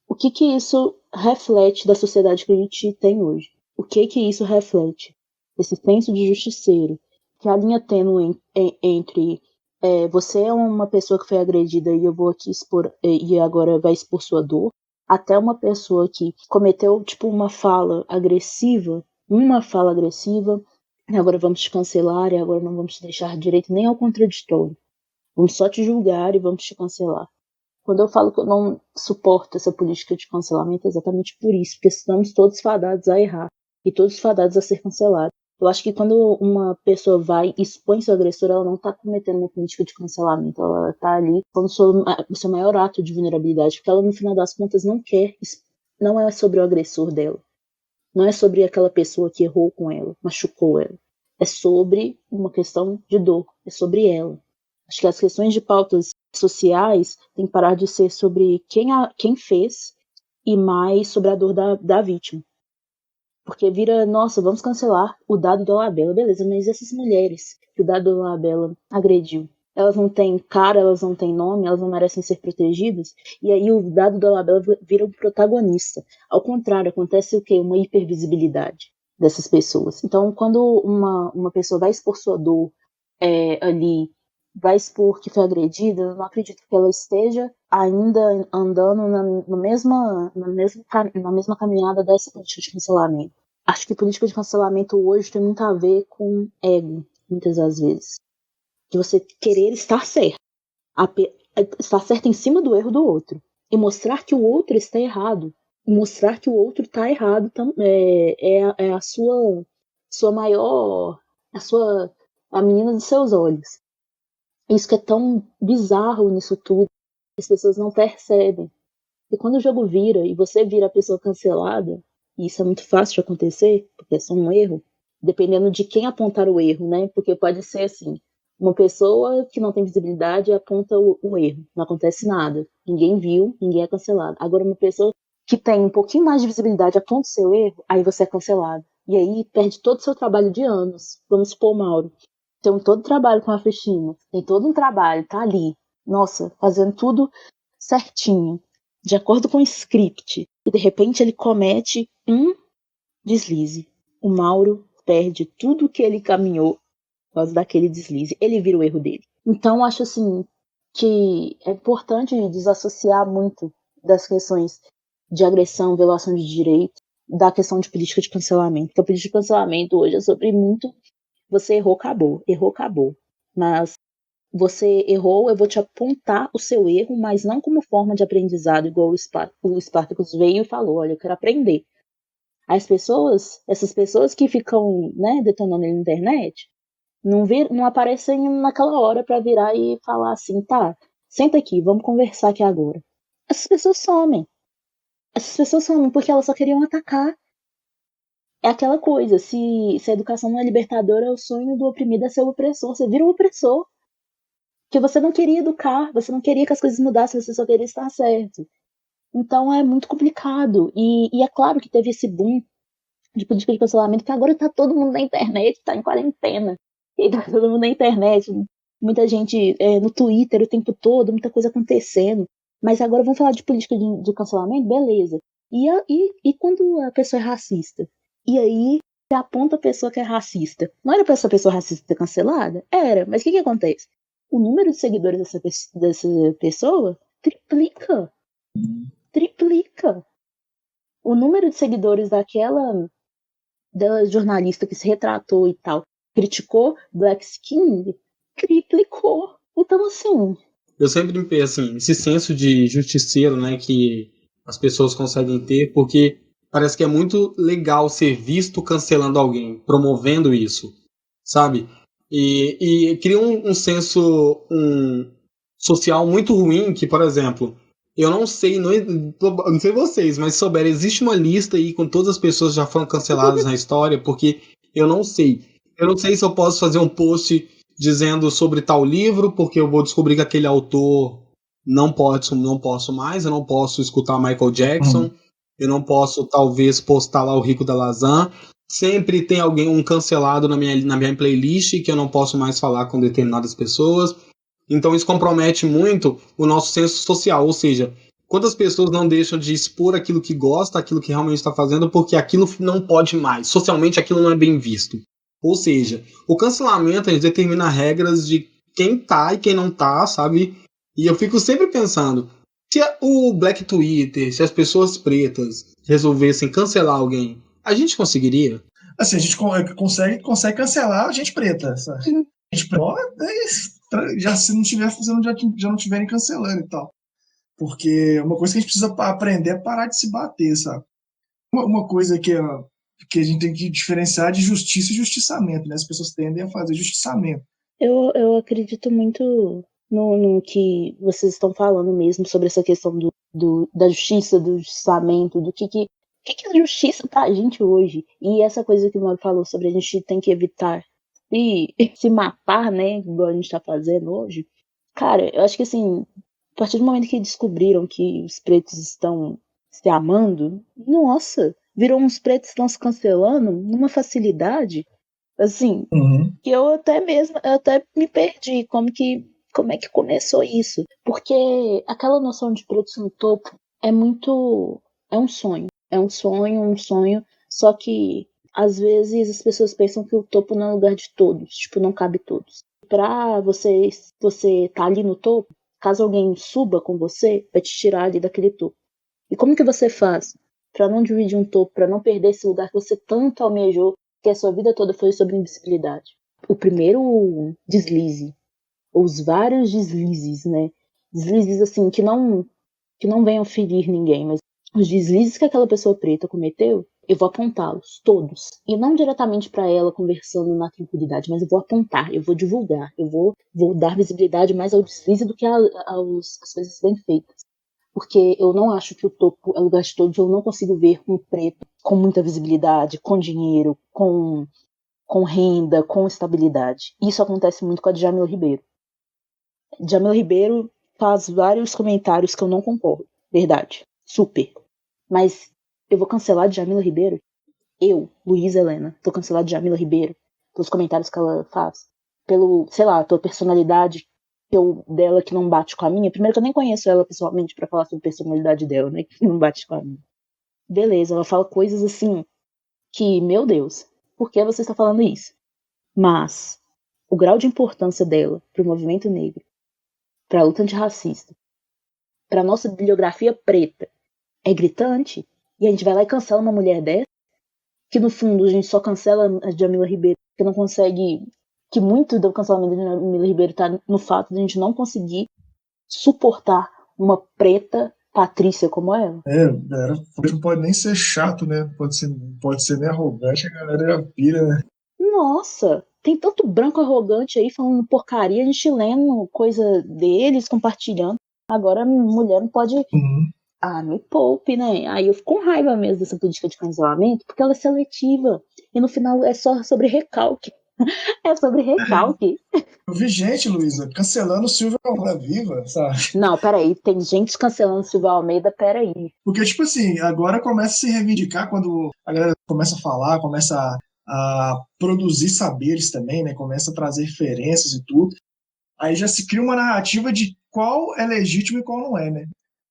o que isso reflete da sociedade que a gente tem hoje? O que isso reflete? Esse senso de justiceiro, que a linha tênue entre você é uma pessoa que foi agredida e eu vou aqui expor, e agora vai expor sua dor, até uma pessoa que cometeu tipo uma fala agressiva, e agora vamos te cancelar, e agora não vamos te deixar direito nem ao contraditório. Vamos só te julgar e vamos te cancelar. Quando eu falo que eu não suporto essa política de cancelamento, é exatamente por isso, porque estamos todos fadados a errar e todos fadados a ser cancelados. Eu acho que quando uma pessoa vai e expõe seu agressor, ela não está cometendo uma política de cancelamento, ela está ali com o seu maior ato de vulnerabilidade, porque ela, no final das contas, não é sobre o agressor dela, não é sobre aquela pessoa que errou com ela, machucou ela, é sobre uma questão de dor, é sobre ela. Acho que as questões de pautas sociais têm que parar de ser sobre quem fez e mais sobre a dor da vítima. Porque vira, nossa, vamos cancelar o Dado Dolabella. Beleza, mas essas mulheres que o Dado Dolabella agrediu, elas não têm cara, elas não têm nome, elas não merecem ser protegidas? E aí o Dado Dolabella vira um protagonista. Ao contrário, acontece o quê? Uma hipervisibilidade dessas pessoas. Então, quando uma pessoa vai expor sua dor ali, vai expor que foi agredida, eu não acredito que ela esteja ainda andando na mesma caminhada dessa política de cancelamento. Acho que política de cancelamento hoje tem muito a ver com ego, muitas das vezes. De você querer estar certo. Estar certo em cima do erro do outro. E mostrar que o outro está errado. E mostrar que o outro está errado é a sua maior... A menina dos seus olhos. Isso que é tão bizarro nisso tudo. As pessoas não percebem. E quando o jogo vira e você vira a pessoa cancelada, e isso é muito fácil de acontecer, porque é só um erro, dependendo de quem apontar o erro, né? Porque pode ser assim, uma pessoa que não tem visibilidade aponta o erro, não acontece nada, ninguém viu, ninguém é cancelado. Agora uma pessoa que tem um pouquinho mais de visibilidade aponta o seu erro, aí você é cancelado. E aí perde todo o seu trabalho de anos. Vamos supor, Mauro, tem todo o trabalho com a Cristina, tem todo um trabalho, tá ali, nossa, fazendo tudo certinho, de acordo com o script, e de repente ele comete um deslize. O Mauro perde tudo que ele caminhou por causa daquele deslize. Ele vira o erro dele. Então, acho assim que é importante desassociar muito das questões de agressão, violação de direito, da questão de política de cancelamento. Porque a política de cancelamento hoje é sobre muito você errou, acabou. Errou, acabou. Mas você errou, eu vou te apontar o seu erro, mas não como forma de aprendizado, igual o Spartacus veio e falou, olha, eu quero aprender. Essas pessoas que ficam, né, detonando ele na internet, não aparecem naquela hora para virar e falar assim, tá, senta aqui, vamos conversar aqui agora. Essas pessoas somem. Essas pessoas somem porque elas só queriam atacar. É aquela coisa, se a educação não é libertadora, o sonho do oprimido é ser o opressor. Você vira o opressor. Porque você não queria educar, você não queria que as coisas mudassem, você só queria estar certo. Então é muito complicado. E é claro que teve esse boom de política de cancelamento, que agora tá todo mundo na internet, tá em quarentena. E tá todo mundo na internet, muita gente no Twitter o tempo todo, muita coisa acontecendo. Mas agora vamos falar de política de cancelamento? Beleza. E quando a pessoa é racista? E aí você aponta a pessoa que é racista. Não era pra essa pessoa racista ser cancelada? Era, mas o que acontece? O número de seguidores dessa pessoa triplica. Triplica. O número de seguidores da jornalista que se retratou e tal, criticou Black Skin, triplicou. Então, assim. Eu sempre penso assim, esse senso de justiceiro, né, que as pessoas conseguem ter, porque parece que é muito legal ser visto cancelando alguém, promovendo isso, sabe? E cria um senso social muito ruim que, por exemplo, eu não sei, não sei vocês, mas se souber, existe uma lista aí com todas as pessoas que já foram canceladas na história, porque eu não sei. Eu não sei se eu posso fazer um post dizendo sobre tal livro, porque eu vou descobrir que aquele autor não posso mais, eu não posso escutar Michael Jackson, eu não posso talvez postar lá o Rico da Lazan. Sempre tem um cancelado na minha playlist que eu não posso mais falar com determinadas pessoas. Então isso compromete muito o nosso senso social, ou seja, quantas pessoas não deixam de expor aquilo que gosta, aquilo que realmente está fazendo, porque aquilo não pode mais, socialmente aquilo não é bem visto. Ou seja, o cancelamento a gente determina regras de quem tá e quem não tá, sabe? E eu fico sempre pensando, se o Black Twitter, se as pessoas pretas resolvessem cancelar alguém, a gente conseguiria? Assim, a gente consegue cancelar a gente preta. Sabe? A gente preta, já se não tiver fazendo, já não estiverem cancelando e tal. Porque uma coisa que a gente precisa aprender é parar de se bater, sabe? Uma coisa que a gente tem que diferenciar de justiça e justiçamento, né? As pessoas tendem a fazer justiçamento. Eu acredito muito no que vocês estão falando mesmo sobre essa questão da justiça, do justiçamento, do que é justiça pra gente hoje. E essa coisa que o Mauro falou sobre a gente tem que evitar se matar, né? Igual a gente tá fazendo hoje. Cara, eu acho que assim, a partir do momento que descobriram que os pretos estão se amando, nossa, virou uns pretos que estão se cancelando numa facilidade, assim, que eu até me perdi como é que começou isso. Porque aquela noção de pretos no topo é um sonho. É um sonho, só que às vezes as pessoas pensam que o topo não é lugar de todos, tipo, não cabe todos. Pra você tá ali no topo, caso alguém suba com você, vai te tirar ali daquele topo. E como que você faz? pra não dividir um topo, pra não perder esse lugar que você tanto almejou, que a sua vida toda foi sobre invisibilidade. O primeiro deslize, ou os vários deslizes, né? Deslizes assim que não venham ferir ninguém, mas os deslizes que aquela pessoa preta cometeu, eu vou apontá-los, todos. E não diretamente para ela conversando na tranquilidade, mas eu vou apontar, eu vou divulgar, eu vou dar visibilidade mais ao deslize do que às coisas bem feitas. Porque eu não acho que o topo é lugar de todos, eu não consigo ver um preto com muita visibilidade, com dinheiro, com renda, com estabilidade. Isso acontece muito com a Djamila Ribeiro. Djamila Ribeiro faz vários comentários que eu não concordo. Verdade. Super. Mas eu vou cancelar a Djamila Ribeiro? Eu, Luísa Helena, vou cancelar a Djamila Ribeiro pelos comentários que ela faz? Pelo, sei lá, pela personalidade dela que não bate com a minha? Primeiro que eu nem conheço ela pessoalmente pra falar sobre a personalidade dela, né? Que não bate com a minha. Beleza, ela fala coisas assim que, meu Deus, por que você está falando isso? Mas o grau de importância dela pro movimento negro, pra luta antirracista, pra nossa bibliografia preta, é gritante. E a gente vai lá e cancela uma mulher dessa, que no fundo a gente só cancela a Djamila Ribeiro, que não consegue, que muito do cancelamento da Djamila Ribeiro tá no fato de a gente não conseguir suportar uma preta Patrícia como ela. Galera, não pode nem ser chato, né? Pode ser nem arrogante, a galera já pira, né? Nossa, tem tanto branco arrogante aí falando porcaria, a gente lendo coisa deles, compartilhando. Agora a mulher não pode. Uhum. Ah, me poupe, né? Aí eu fico com raiva mesmo dessa política de cancelamento, porque ela é seletiva. E no final é só sobre recalque. É sobre recalque. Eu vi gente, Luísa, cancelando o Silvio Almeida Viva, sabe? Não, peraí, tem gente cancelando Silvio Almeida, peraí. Porque, tipo assim, agora começa a se reivindicar quando a galera começa a falar, começa a produzir saberes também, né? Começa a trazer referências e tudo. Aí já se cria uma narrativa de qual é legítimo e qual não é, né?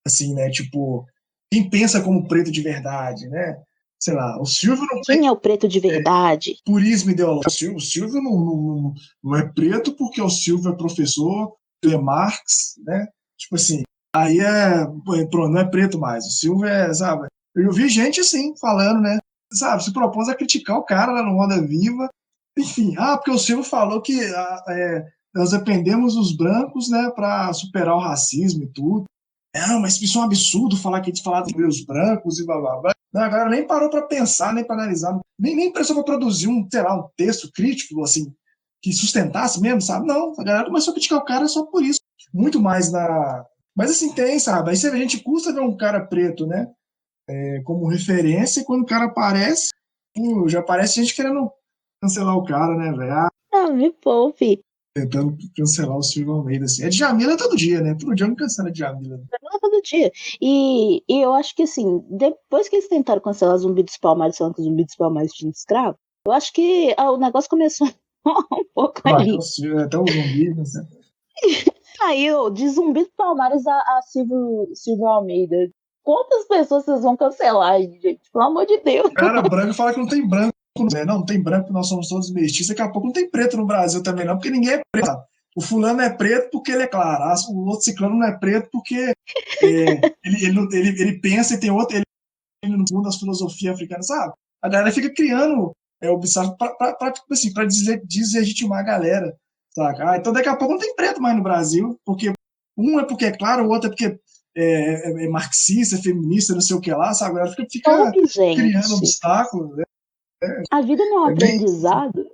Assim, né? Tipo, quem pensa como preto de verdade, né? Sei lá, o Silvio não Quem é o preto de verdade? purismo ideológico. O Silvio não é preto porque o Silvio é professor, é Marx, né? Tipo assim, aí pronto, não é preto mais. O Silvio sabe? Eu vi gente assim, falando, né? Sabe, se propôs a criticar o cara lá no Roda Viva. Enfim, porque o Silvio falou que nós dependemos dos brancos, né, para superar o racismo e tudo. Mas isso é um absurdo falar que a gente falava sobre os brancos e blá blá blá. Não, a galera nem parou para pensar, nem para analisar, nem precisou para produzir um texto crítico, assim, que sustentasse mesmo, sabe? Não, a galera começou a criticar o cara só por isso. Muito mais na. Mas assim, tem, sabe? Aí a gente custa ver um cara preto, né? Como referência, e quando o cara aparece, já aparece gente querendo cancelar o cara, né, velho? Ah, me poupe. Tentando cancelar o Silvio Almeida, assim. É Djamila todo dia, né? Todo dia não cancela Djamila. Todo dia. E eu acho que, assim, depois que eles tentaram cancelar Zumbi dos Palmares, falando que o Zumbi dos Palmares tinha escravo, eu acho que o negócio começou um pouco ali. Até o zumbi, né? Saiu de Zumbi dos Palmares a Silvio Almeida. Quantas pessoas vocês vão cancelar, gente? Pelo amor de Deus. Cara, branco fala que não tem branco, né? Não tem branco, nós somos todos mestiços. Daqui a pouco não tem preto no Brasil também, não, porque ninguém é preto. Sabe? O fulano é preto porque ele é claro. O outro ciclano não é preto porque ele pensa e tem outro. Ele no mundo das filosofias africanas, sabe? A galera fica criando obstáculos tipo assim, deslegitimar a galera. Saca? Então daqui a pouco não tem preto mais no Brasil, porque um é porque é claro, o outro é porque é marxista, feminista, não sei o que lá, sabe? Ela fica Ouve, gente. criando obstáculos. Né? A vida não é um aprendizado.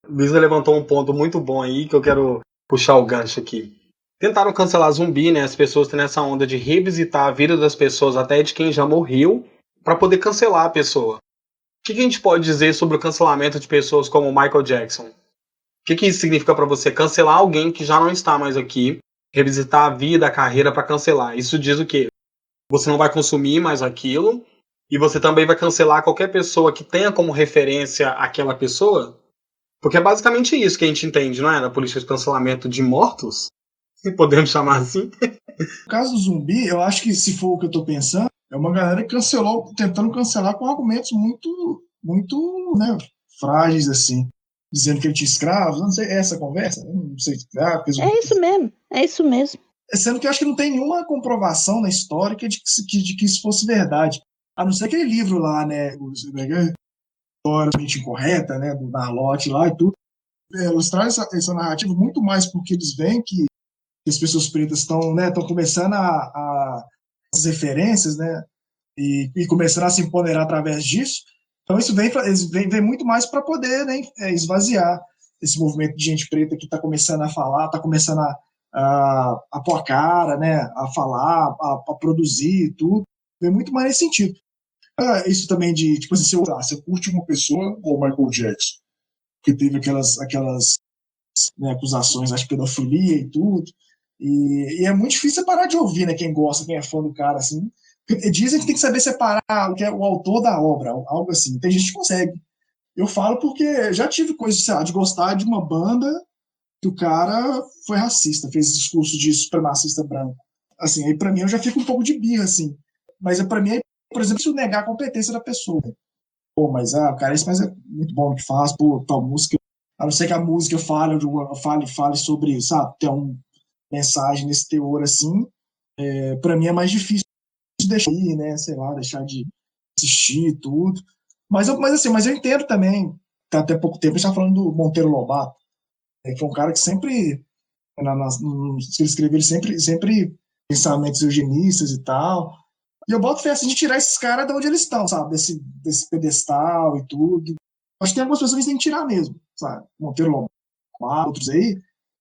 Luísa levantou um ponto muito bom aí que eu quero puxar o gancho aqui. Tentaram cancelar Zumbi, né? As pessoas têm essa onda de revisitar a vida das pessoas, até de quem já morreu, para poder cancelar a pessoa. O que a gente pode dizer sobre o cancelamento de pessoas como Michael Jackson? O que isso significa para você? Cancelar alguém que já não está mais aqui, revisitar a vida, a carreira para cancelar. Isso diz o quê? Você não vai consumir mais aquilo e você também vai cancelar qualquer pessoa que tenha como referência aquela pessoa? Porque é basicamente isso que a gente entende, não é? Na política de cancelamento de mortos, se podemos chamar assim. No caso do Zumbi, eu acho que se for o que eu tô pensando, é uma galera que tentando cancelar com argumentos muito, muito, né, frágeis, assim. Dizendo que ele tinha escravos, não sei, essa conversa? Não sei, É isso mesmo, é isso mesmo. sendo que eu acho que não tem nenhuma comprovação na história de que isso fosse verdade. A não ser aquele livro lá, né? Historicamente incorreta, né? Do Narlotti lá e tudo. Eles trazem essa narrativa muito mais porque eles veem que as pessoas pretas estão, né, estão começando as referências, né, e começando a se empoderar através disso. Então isso vem muito mais para poder, né, esvaziar esse movimento de gente preta que está começando a falar, está começando a pôr a cara, né, a falar, a produzir e tudo. Vem muito mais nesse sentido. Isso também de, tipo assim, você curte uma pessoa, ou Michael Jackson, que teve aquelas né, acusações de pedofilia e tudo. E é muito difícil separar de ouvir, né? Quem gosta, quem é fã do cara, assim. Dizem que tem que saber separar o que é o autor da obra, algo assim. Tem gente que consegue. Eu falo porque já tive coisa, sei lá, de gostar de uma banda que o cara foi racista, fez discurso de supremacista branco. Assim, aí pra mim eu já fico um pouco de birra, assim. Mas pra mim, por exemplo, se eu negar a competência da pessoa. Pô, mas o cara, isso mas é muito bom o que faz, pô, tal música. A não ser que a música fale sobre, sabe, ter uma mensagem nesse teor assim, para mim é mais difícil de deixar ir, né, sei lá, deixar de assistir tudo. Mas eu entendo também, tá, até pouco tempo a gente tá falando do Monteiro Lobato, que foi um cara que sempre, nos que ele escreveu, ele sempre pensamentos eugenistas e tal. E eu boto fé assim, de tirar esses caras de onde eles estão, sabe? Desse pedestal e tudo. Acho que tem algumas pessoas que tem que tirar mesmo, sabe? Monteiro Lobato, outros aí,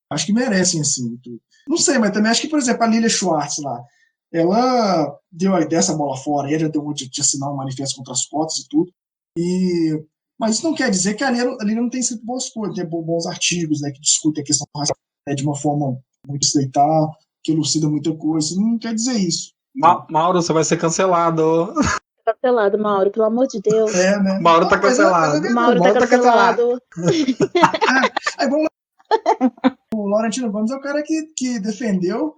acho que merecem, assim. Tudo. Não sei, mas também acho que, por exemplo, a Lilia Schwartz lá, ela deu a ideia dessa bola fora, ela deu de assinar um manifesto contra as cotas e tudo. Mas isso não quer dizer que a Lilia não tem escrito boas coisas, tem bons artigos, né, que discutem a questão racial, né, de uma forma muito aceitável, que elucida muita coisa. Isso não quer dizer isso. Mauro, você vai ser cancelado. Cancelado, Mauro, pelo amor de Deus. Né? Mauro tá Não, mas cancelado. Mauro tá cancelado. Aí vamos lá. O Laurentino Gomes é o cara que defendeu,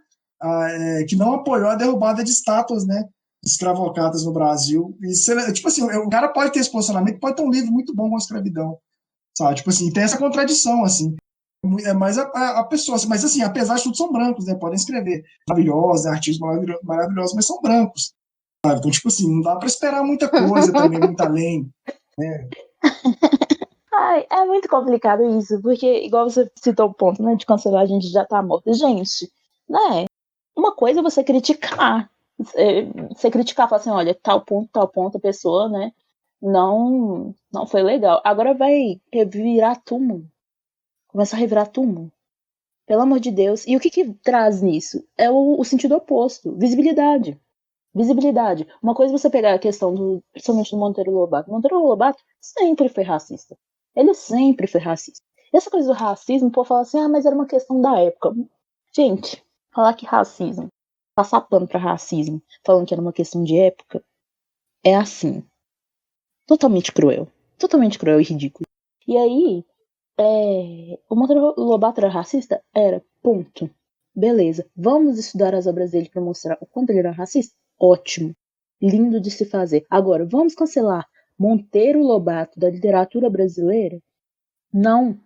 que não apoiou a derrubada de estátuas, né? Escravocatas no Brasil. E, tipo assim, o cara pode ter esse posicionamento, pode ter um livro muito bom com a escravidão, sabe? Tipo assim, tem essa contradição, assim. É mais a pessoa, assim, mas assim, apesar de tudo, são brancos, né? Podem escrever maravilhosos, né? Artigos maravilhosos, mas são brancos. Sabe? Então, tipo assim, não dá para esperar muita coisa também, muito além, né? Ai, é muito complicado isso, porque, igual você citou o ponto, né, de cancelar a gente já tá morto. Gente, né? Uma coisa é você criticar. Você criticar, falar assim, olha, tal ponto, a pessoa, né, não foi legal. Agora vai revirar túmulo. Começar a revirar túmulo. Pelo amor de Deus. E o que traz nisso? É o sentido oposto. Visibilidade. Visibilidade. Uma coisa é você pegar a questão principalmente do Monteiro Lobato. Monteiro Lobato sempre foi racista. Ele sempre foi racista. E essa coisa do racismo, o povo fala assim, mas era uma questão da época. Gente, falar que racismo, passar pano pra racismo, falando que era uma questão de época, é assim. Totalmente cruel. Totalmente cruel e ridículo. E aí, o Monteiro Lobato era racista? Era. Ponto. Beleza. Vamos estudar as obras dele para mostrar o quanto ele era racista? Ótimo. Lindo de se fazer. Agora, vamos cancelar Monteiro Lobato da literatura brasileira? Não.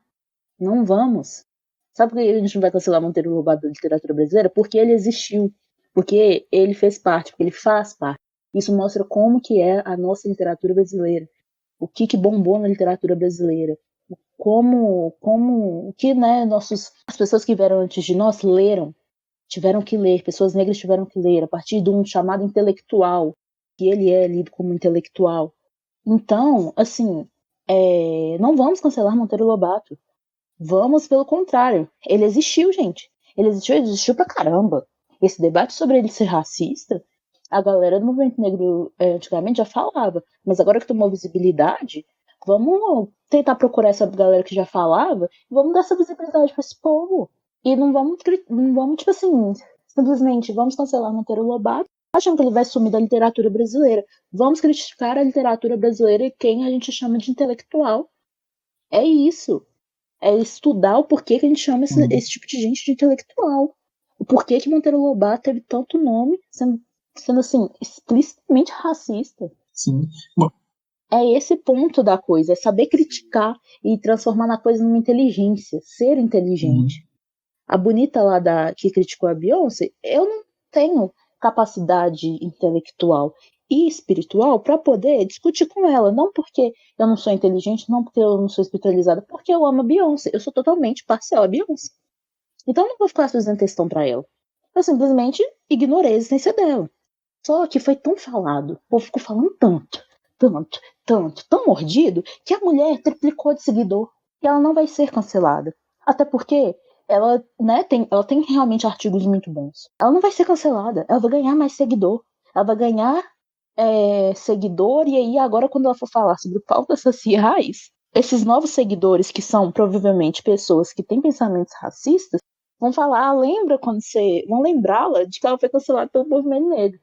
Não vamos. Sabe por que a gente não vai cancelar Monteiro Lobato da literatura brasileira? Porque ele existiu. Porque ele fez parte. Porque ele faz parte. Isso mostra como que é a nossa literatura brasileira. O que bombou na literatura brasileira. O que, né, as pessoas que vieram antes de nós leram, tiveram que ler, pessoas negras tiveram que ler, a partir de um chamado intelectual, que ele é lido como intelectual. Então, assim, não vamos cancelar Monteiro Lobato. Vamos, pelo contrário. Ele existiu, gente. Ele existiu pra caramba. Esse debate sobre ele ser racista, a galera do movimento negro antigamente já falava, mas agora que tomou visibilidade, vamos tentar procurar essa galera que já falava e vamos dar essa visibilidade para esse povo. E não vamos, tipo assim, simplesmente vamos cancelar Monteiro Lobato, achando que ele vai sumir da literatura brasileira. Vamos criticar a literatura brasileira e quem a gente chama de intelectual. É isso. É estudar o porquê que a gente chama esse tipo de gente de intelectual. O porquê que Monteiro Lobato teve tanto nome, sendo assim, explicitamente racista. Sim. É esse ponto da coisa, é saber criticar e transformar na coisa numa inteligência, ser inteligente. A bonita lá que criticou a Beyoncé, eu não tenho capacidade intelectual. e espiritual para poder discutir com ela. Não porque eu não sou inteligente, não porque eu não sou espiritualizada, porque eu amo a Beyoncé. Eu sou totalmente parcial a Beyoncé. Então eu não vou ficar fazendo questão para ela. Eu simplesmente ignorei a existência dela. Só que foi tão falado, o povo ficou falando tão mordido, que a mulher triplicou de seguidor. E ela não vai ser cancelada. Até porque ela, né, ela tem realmente artigos muito bons. Ela não vai ser cancelada, ela vai ganhar mais seguidor. Ela vai ganhar seguidor, e aí agora quando ela for falar sobre pautas sociais, esses novos seguidores, que são provavelmente pessoas que têm pensamentos racistas, vão falar, vão lembrá-la de que ela foi cancelada pelo movimento negro.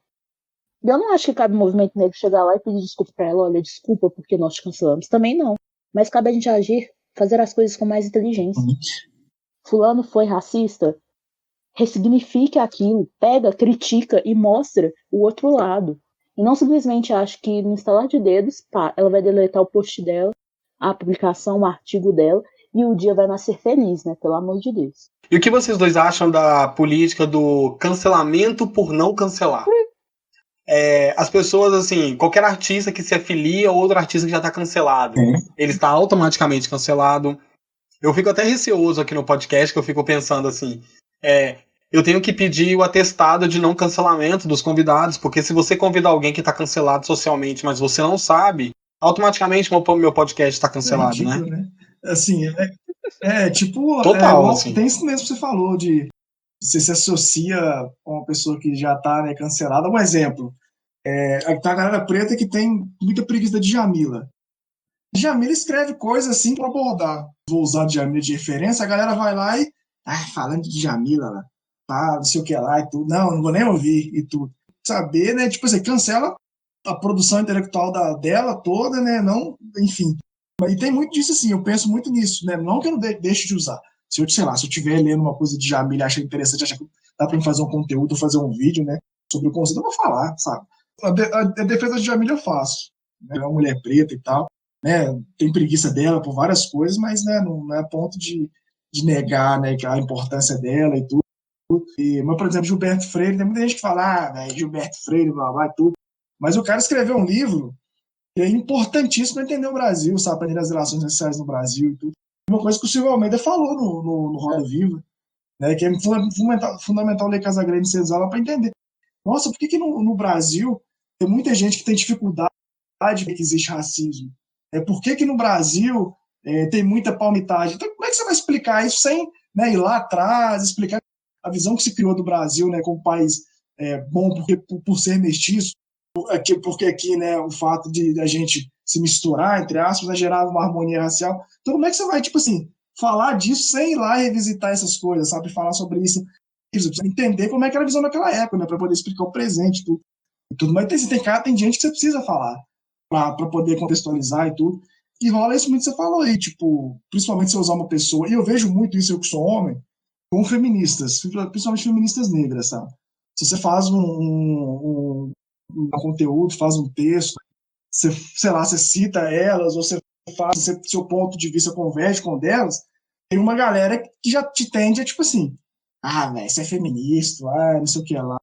E eu não acho que cabe o movimento negro chegar lá e pedir desculpa pra ela, olha, desculpa porque nós te cancelamos. Também não. Mas cabe a gente agir, fazer as coisas com mais inteligência. Fulano foi racista, ressignifique aquilo, pega, critica e mostra o outro lado. E não simplesmente acha que no instalar de dedos, pá, ela vai deletar o post dela, a publicação, o artigo dela, e o dia vai nascer feliz, né? Pelo amor de Deus. E o que vocês dois acham da política do cancelamento por não cancelar? As pessoas, assim, qualquer artista que se afilia a outro artista que já está cancelado, ele está automaticamente cancelado. Eu fico até receoso aqui no podcast, que eu fico pensando assim, eu tenho que pedir o atestado de não cancelamento dos convidados, porque se você convidar alguém que está cancelado socialmente, mas você não sabe, automaticamente meu podcast está cancelado, ridículo, né? Assim, tipo, Total, igual, assim. tem isso mesmo que você falou, de você se associa a uma pessoa que já está, né, cancelada. Um exemplo, tá a galera preta que tem muita preguiça de Djamila. Djamila escreve coisas assim para abordar. Vou usar Djamila de referência, a galera vai lá e falando de Djamila lá, não sei o que lá e tudo. Não vou nem ouvir e tudo. Saber, né? Tipo assim, cancela a produção intelectual dela toda, né? Não, enfim. E tem muito disso assim, eu penso muito nisso, né? Não que eu não deixe de usar. Se eu estiver lendo uma coisa de Djamila e achar interessante, achar que dá para fazer um conteúdo, fazer um vídeo, né? Sobre o conceito, eu vou falar, sabe? A defesa de Djamila eu faço. Né? É uma mulher preta e tal, né? Tem preguiça dela por várias coisas, mas, né, não é a ponto de negar, né, a importância dela e tudo. Mas, por exemplo, Gilberto Freire, tem muita gente que fala, Gilberto Freire, blá, blá, e tudo. Mas o cara escreveu um livro que é importantíssimo para entender o Brasil, sabe? Para entender as relações sociais no Brasil e tudo. Uma coisa que o Silvio Almeida falou no Roda Viva, né? Que é fundamental ler Casagrande e Senzala para entender. Nossa, por que no Brasil tem muita gente que tem dificuldade de ver que existe racismo? Por que no Brasil tem muita palmitagem? Então, como é que você vai explicar isso sem, né, ir lá atrás, explicar a visão que se criou do Brasil, né, como país bom por ser mestiço? Porque aqui, né, o fato de a gente se misturar, entre aspas, né, gerar uma harmonia racial. Então, como é que você vai, tipo assim, falar disso sem ir lá revisitar essas coisas, sabe? Falar sobre isso. Você precisa entender como é que era a visão daquela época, né, para poder explicar o presente e tudo. Mas tem gente que você precisa falar para poder contextualizar e tudo. E rola isso muito que você falou aí, tipo, principalmente se eu usar uma pessoa, e eu vejo muito isso, eu que sou homem, com feministas, principalmente feministas negras, sabe? Se você faz um conteúdo, faz um texto, você, sei lá, você cita elas, ou você faz, seu ponto de vista converge com o delas, tem uma galera que já te tende a, tipo assim, velho, você é feminista, não sei o que lá.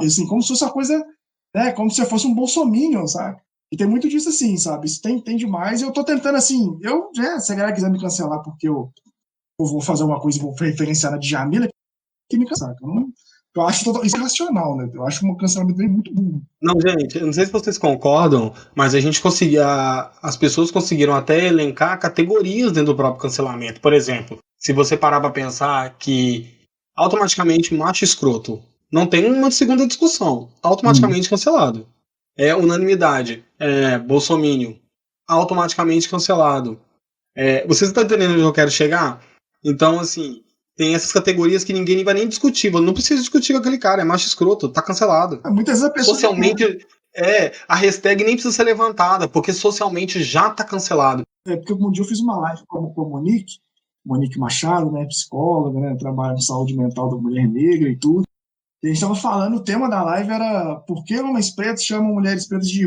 Assim, como se fosse uma coisa, né, como se eu fosse um bolsominion, sabe? E tem muito disso assim, sabe? Isso tem demais, e eu tô tentando, assim, se a galera quiser me cancelar porque eu vou fazer uma coisa e vou referenciar a Djamila, que me cancela. Eu acho isso irracional, né? Eu acho um cancelamento muito burro. Não, gente, eu não sei se vocês concordam, mas as pessoas conseguiram até elencar categorias dentro do próprio cancelamento. Por exemplo, se você parar para pensar que automaticamente macho escroto não tem uma segunda discussão, automaticamente cancelado. É unanimidade, bolsomínio, automaticamente cancelado. Vocês estão entendendo onde eu quero chegar? Então, assim, tem essas categorias que ninguém vai nem discutir. Não precisa discutir com aquele cara, é macho escroto, tá cancelado. Muitas vezes a pessoa Socialmente, a hashtag nem precisa ser levantada, porque socialmente já tá cancelado. Porque um dia eu fiz uma live com a Monique Machado, né, psicóloga, né, trabalha com saúde mental da mulher negra e tudo. E a gente estava falando, o tema da live era por que homens pretos chamam mulheres pretas de...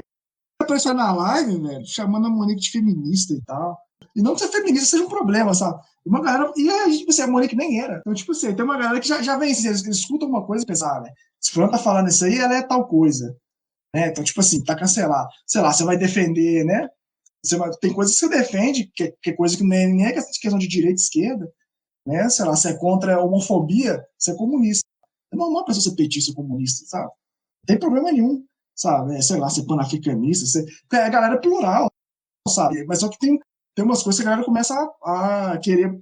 A pessoa na live, velho, chamando a Monique de feminista e tal. E não que ser feminista seja um problema, sabe? Uma galera... E a gente, tipo assim, a Monique nem era. Então, tipo assim, tem uma galera que já vem assim, eles escutam uma coisa e pensam, né? Se fulano tá falando isso aí, ela é tal coisa. né? Então, tipo assim, tá cancelado. Sei lá, você vai defender, né? Tem coisas que você defende, que é coisa que nem é questão de direita e esquerda, né? Sei lá, você é contra a homofobia, você é comunista. É normal a pessoa ser petista ou comunista, sabe? Não tem problema nenhum, sabe? Sei lá, ser panafricanista, a galera é plural, sabe? Mas só que tem umas coisas que a galera começa a querer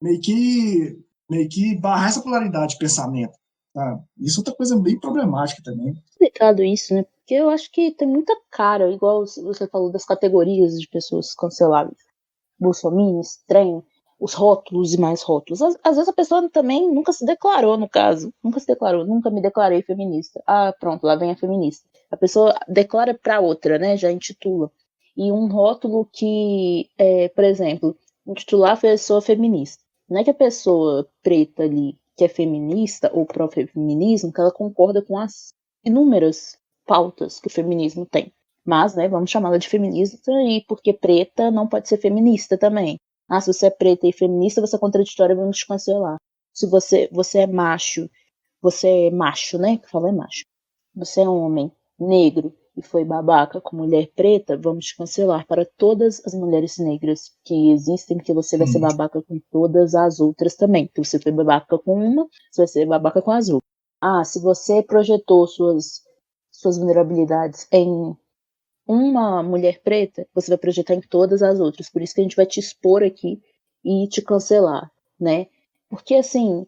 meio que, meio que barrar essa polaridade de pensamento, sabe? Isso é outra coisa bem problemática também. Complicado isso, né? Porque eu acho que tem muita cara, igual você falou das categorias de pessoas canceláveis. Bolsominion, estranho, os rótulos e mais rótulos. Às vezes a pessoa também nunca se declarou, no caso. Nunca se declarou, nunca me declarei feminista. Ah, pronto, lá vem a feminista. A pessoa declara pra outra, né? Já intitula. E um rótulo que, por exemplo, intitular a pessoa feminista. Não é que a pessoa preta ali, que é feminista ou pró-feminismo, que ela concorda com as inúmeras pautas que o feminismo tem. Mas, né, vamos chamá-la de feminista, e porque preta não pode ser feminista também. Ah, se você é preta e feminista, você é contraditória, vamos te cancelar. Se você é macho, né, que fala é macho. Você é homem, negro, e foi babaca com mulher preta, vamos te cancelar para todas as mulheres negras que existem, que você vai ser babaca com todas as outras também. Que você foi babaca com uma, você vai ser babaca com as outras. Ah, se você projetou suas vulnerabilidades em uma mulher preta, você vai projetar em todas as outras. Por isso que a gente vai te expor aqui e te cancelar, né? Porque, assim,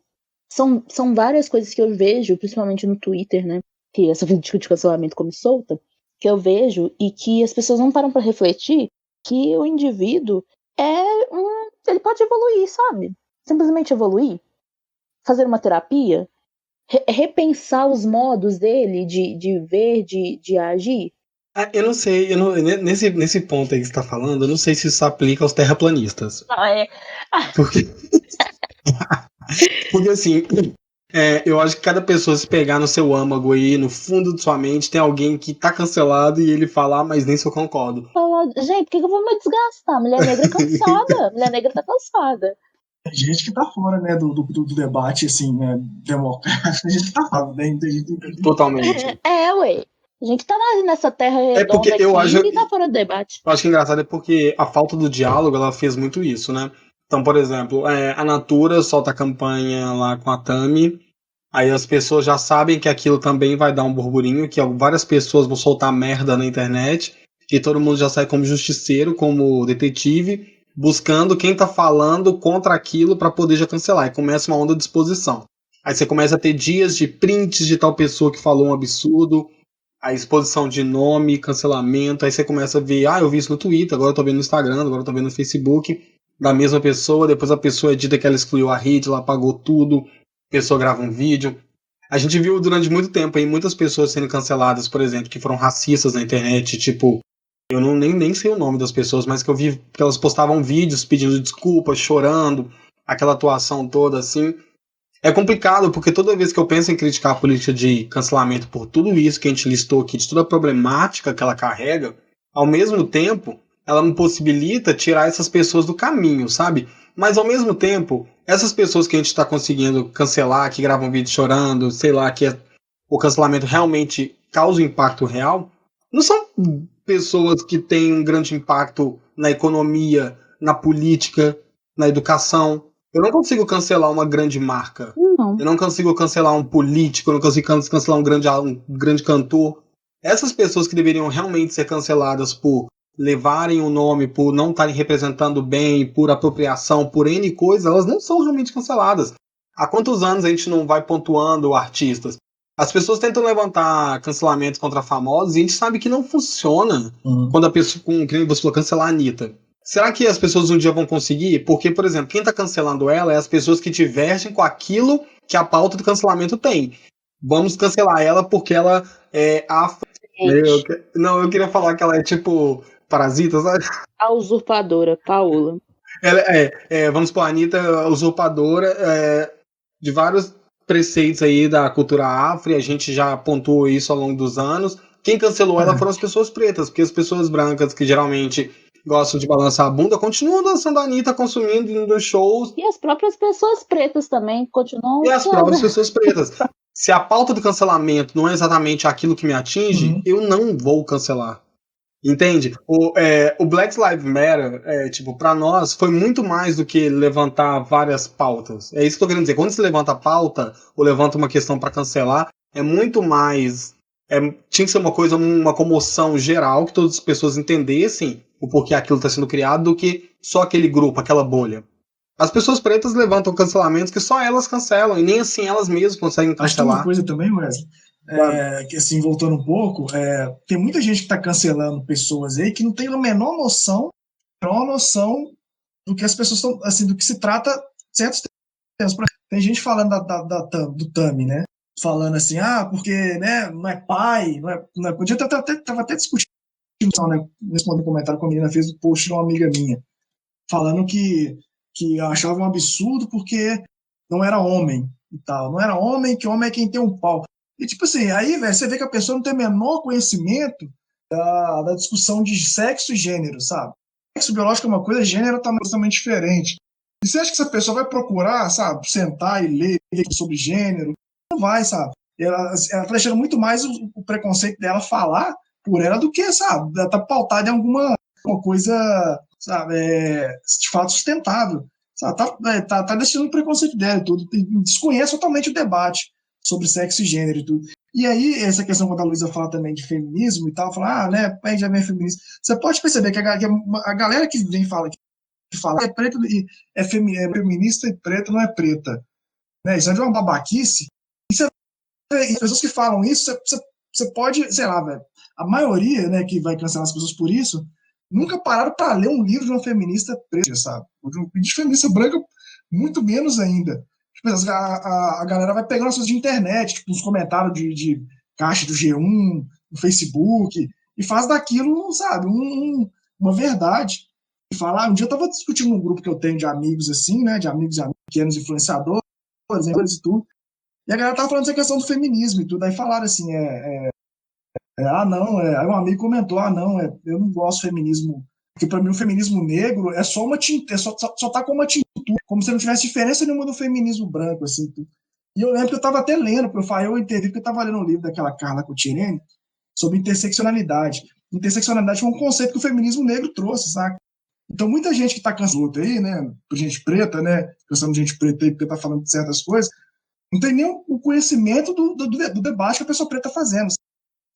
são várias coisas que eu vejo, principalmente no Twitter, né? Que essa política de cancelamento come solta, que eu vejo e que as pessoas não param para refletir que o indivíduo ele pode evoluir, sabe? Simplesmente evoluir, fazer uma terapia, repensar os modos dele de ver, de agir. Eu não sei, nesse ponto aí que você tá falando, eu não sei se isso aplica aos terraplanistas. Porque, porque assim, eu acho que cada pessoa se pegar no seu âmago aí, no fundo de sua mente, tem alguém que tá cancelado e ele fala, mas nem se eu concordo. Gente, por que eu vou me desgastar? Mulher negra é cansada. Mulher negra tá cansada. Tem gente que tá fora, né, do debate, assim, né, democrático. A gente tá fora, né? Totalmente. Ué. A gente tá nessa terra É porque redonda aqui e tá fora do debate. eu acho que engraçado é porque a falta do diálogo, ela fez muito isso, né? Então, por exemplo, a Natura solta a campanha lá com a Tami, aí as pessoas já sabem que aquilo também vai dar um burburinho, que várias pessoas vão soltar merda na internet, e todo mundo já sai como justiceiro, como detetive, buscando quem tá falando contra aquilo para poder já cancelar, e começa uma onda de exposição. Aí você começa a ter dias de prints de tal pessoa que falou um absurdo, a exposição de nome, cancelamento, aí você começa a ver, eu vi isso no Twitter, agora eu tô vendo no Instagram, agora eu tô vendo no Facebook, da mesma pessoa, depois a pessoa é dita que ela excluiu a rede, ela apagou tudo, a pessoa grava um vídeo. A gente viu durante muito tempo aí muitas pessoas sendo canceladas, por exemplo, que foram racistas na internet, tipo, eu nem sei o nome das pessoas, mas que eu vi que elas postavam vídeos pedindo desculpas, chorando, aquela atuação toda assim. É complicado, porque toda vez que eu penso em criticar a política de cancelamento por tudo isso que a gente listou aqui, de toda a problemática que ela carrega, ao mesmo tempo, ela me possibilita tirar essas pessoas do caminho, sabe? Mas ao mesmo tempo, essas pessoas que a gente está conseguindo cancelar, que gravam vídeo chorando, sei lá, que o cancelamento realmente causa um impacto real, não são pessoas que têm um grande impacto na economia, na política, na educação. Eu não consigo cancelar uma grande marca. Não. Eu não consigo cancelar um político, eu não consigo cancelar um grande cantor. Essas pessoas que deveriam realmente ser canceladas por levarem o nome, por não estarem representando bem, por apropriação, por N coisas, elas não são realmente canceladas. Há quantos anos a gente não vai pontuando artistas? As pessoas tentam levantar cancelamentos contra famosos e a gente sabe que não funciona quando a pessoa, como você falou, cancelar a Anitta. Será que as pessoas um dia vão conseguir? Porque, por exemplo, quem está cancelando ela é as pessoas que divergem com aquilo que a pauta do cancelamento tem. Vamos cancelar ela porque ela é eu queria falar que ela é tipo parasita, sabe? A usurpadora, Paola. Ela vamos supor, a Anitta é usurpadora de vários preceitos aí da cultura afro, a gente já pontuou isso ao longo dos anos. Quem cancelou ela foram as pessoas pretas, porque as pessoas brancas, que geralmente gostam de balançar a bunda, continuam dançando a Anitta, consumindo, indo nos shows. E as próprias pessoas pretas também continuam. E as próprias pessoas pretas. Se a pauta do cancelamento não é exatamente aquilo que me atinge, eu não vou cancelar. Entende? O Black Lives Matter, tipo, pra nós, foi muito mais do que levantar várias pautas. É isso que eu tô querendo dizer. Quando você levanta a pauta, ou levanta uma questão pra cancelar, é muito mais... tinha que ser uma coisa, uma comoção geral, que todas as pessoas entendessem o porquê aquilo tá sendo criado, do que só aquele grupo, aquela bolha. As pessoas pretas levantam cancelamentos que só elas cancelam, e nem assim elas mesmas conseguem cancelar. Acho que tem uma coisa também, Wesley, que assim, voltando um pouco, tem muita gente que está cancelando pessoas aí que não tem a menor noção do que as pessoas estão, assim, do que se trata certos temas. Tem gente falando do Tami, né? Falando assim, porque, né, não é pai, não é. Podia tava até discutindo, né, respondendo um comentário que a menina fez do post de uma amiga minha, falando que achava um absurdo porque não era homem e tal. Não era homem, que homem é quem tem um pau. E tipo assim, aí, velho, você vê que a pessoa não tem o menor conhecimento da discussão de sexo e gênero, sabe? Sexo biológico é uma coisa, gênero é totalmente diferente. E você acha que essa pessoa vai procurar, sabe, sentar e ler sobre gênero? Não vai, sabe? Ela tá deixando muito mais o preconceito dela falar por ela do que, sabe, ela tá pautada em alguma coisa, sabe, de fato sustentável. Sabe? Tá deixando o preconceito dela e tudo. Desconhece totalmente o debate sobre sexo e gênero e tudo. E aí, essa questão, quando a Luísa fala também de feminismo e tal, fala, né, a gente já vem feminista. Você pode perceber que a galera que vem que fala é preta e é feminista e preta não é preta. Né? Isso é de uma babaquice. E as pessoas que falam isso, você pode, sei lá, velho, a maioria, né, que vai cancelar as pessoas por isso, nunca pararam para ler um livro de uma feminista preta, sabe? De feminista branca, muito menos ainda. Tipo, a galera vai pegando as coisas de internet, tipo, os comentários de caixa do G1, no Facebook, e faz daquilo, sabe, uma verdade. E fala, um dia eu tava discutindo um grupo que eu tenho de amigos, assim, né, de amigos pequenos influenciadores, e tudo, e a galera tava falando dessa questão do feminismo e tudo, aí falaram assim, não, aí um amigo comentou, não, eu não gosto do feminismo, porque para mim o feminismo negro é só uma tinta, só tá com uma tintura, como se não tivesse diferença nenhuma do feminismo branco, assim. E eu lembro que eu tava até lendo, eu entendi que eu tava lendo um livro daquela Carla Cotirene sobre interseccionalidade. Interseccionalidade foi um conceito que o feminismo negro trouxe, saca? Então muita gente que tá cansando aí, né, gente preta, né, cansando de gente preta aí porque tá falando de certas coisas, não tem nem o conhecimento do debate que a pessoa preta está fazendo,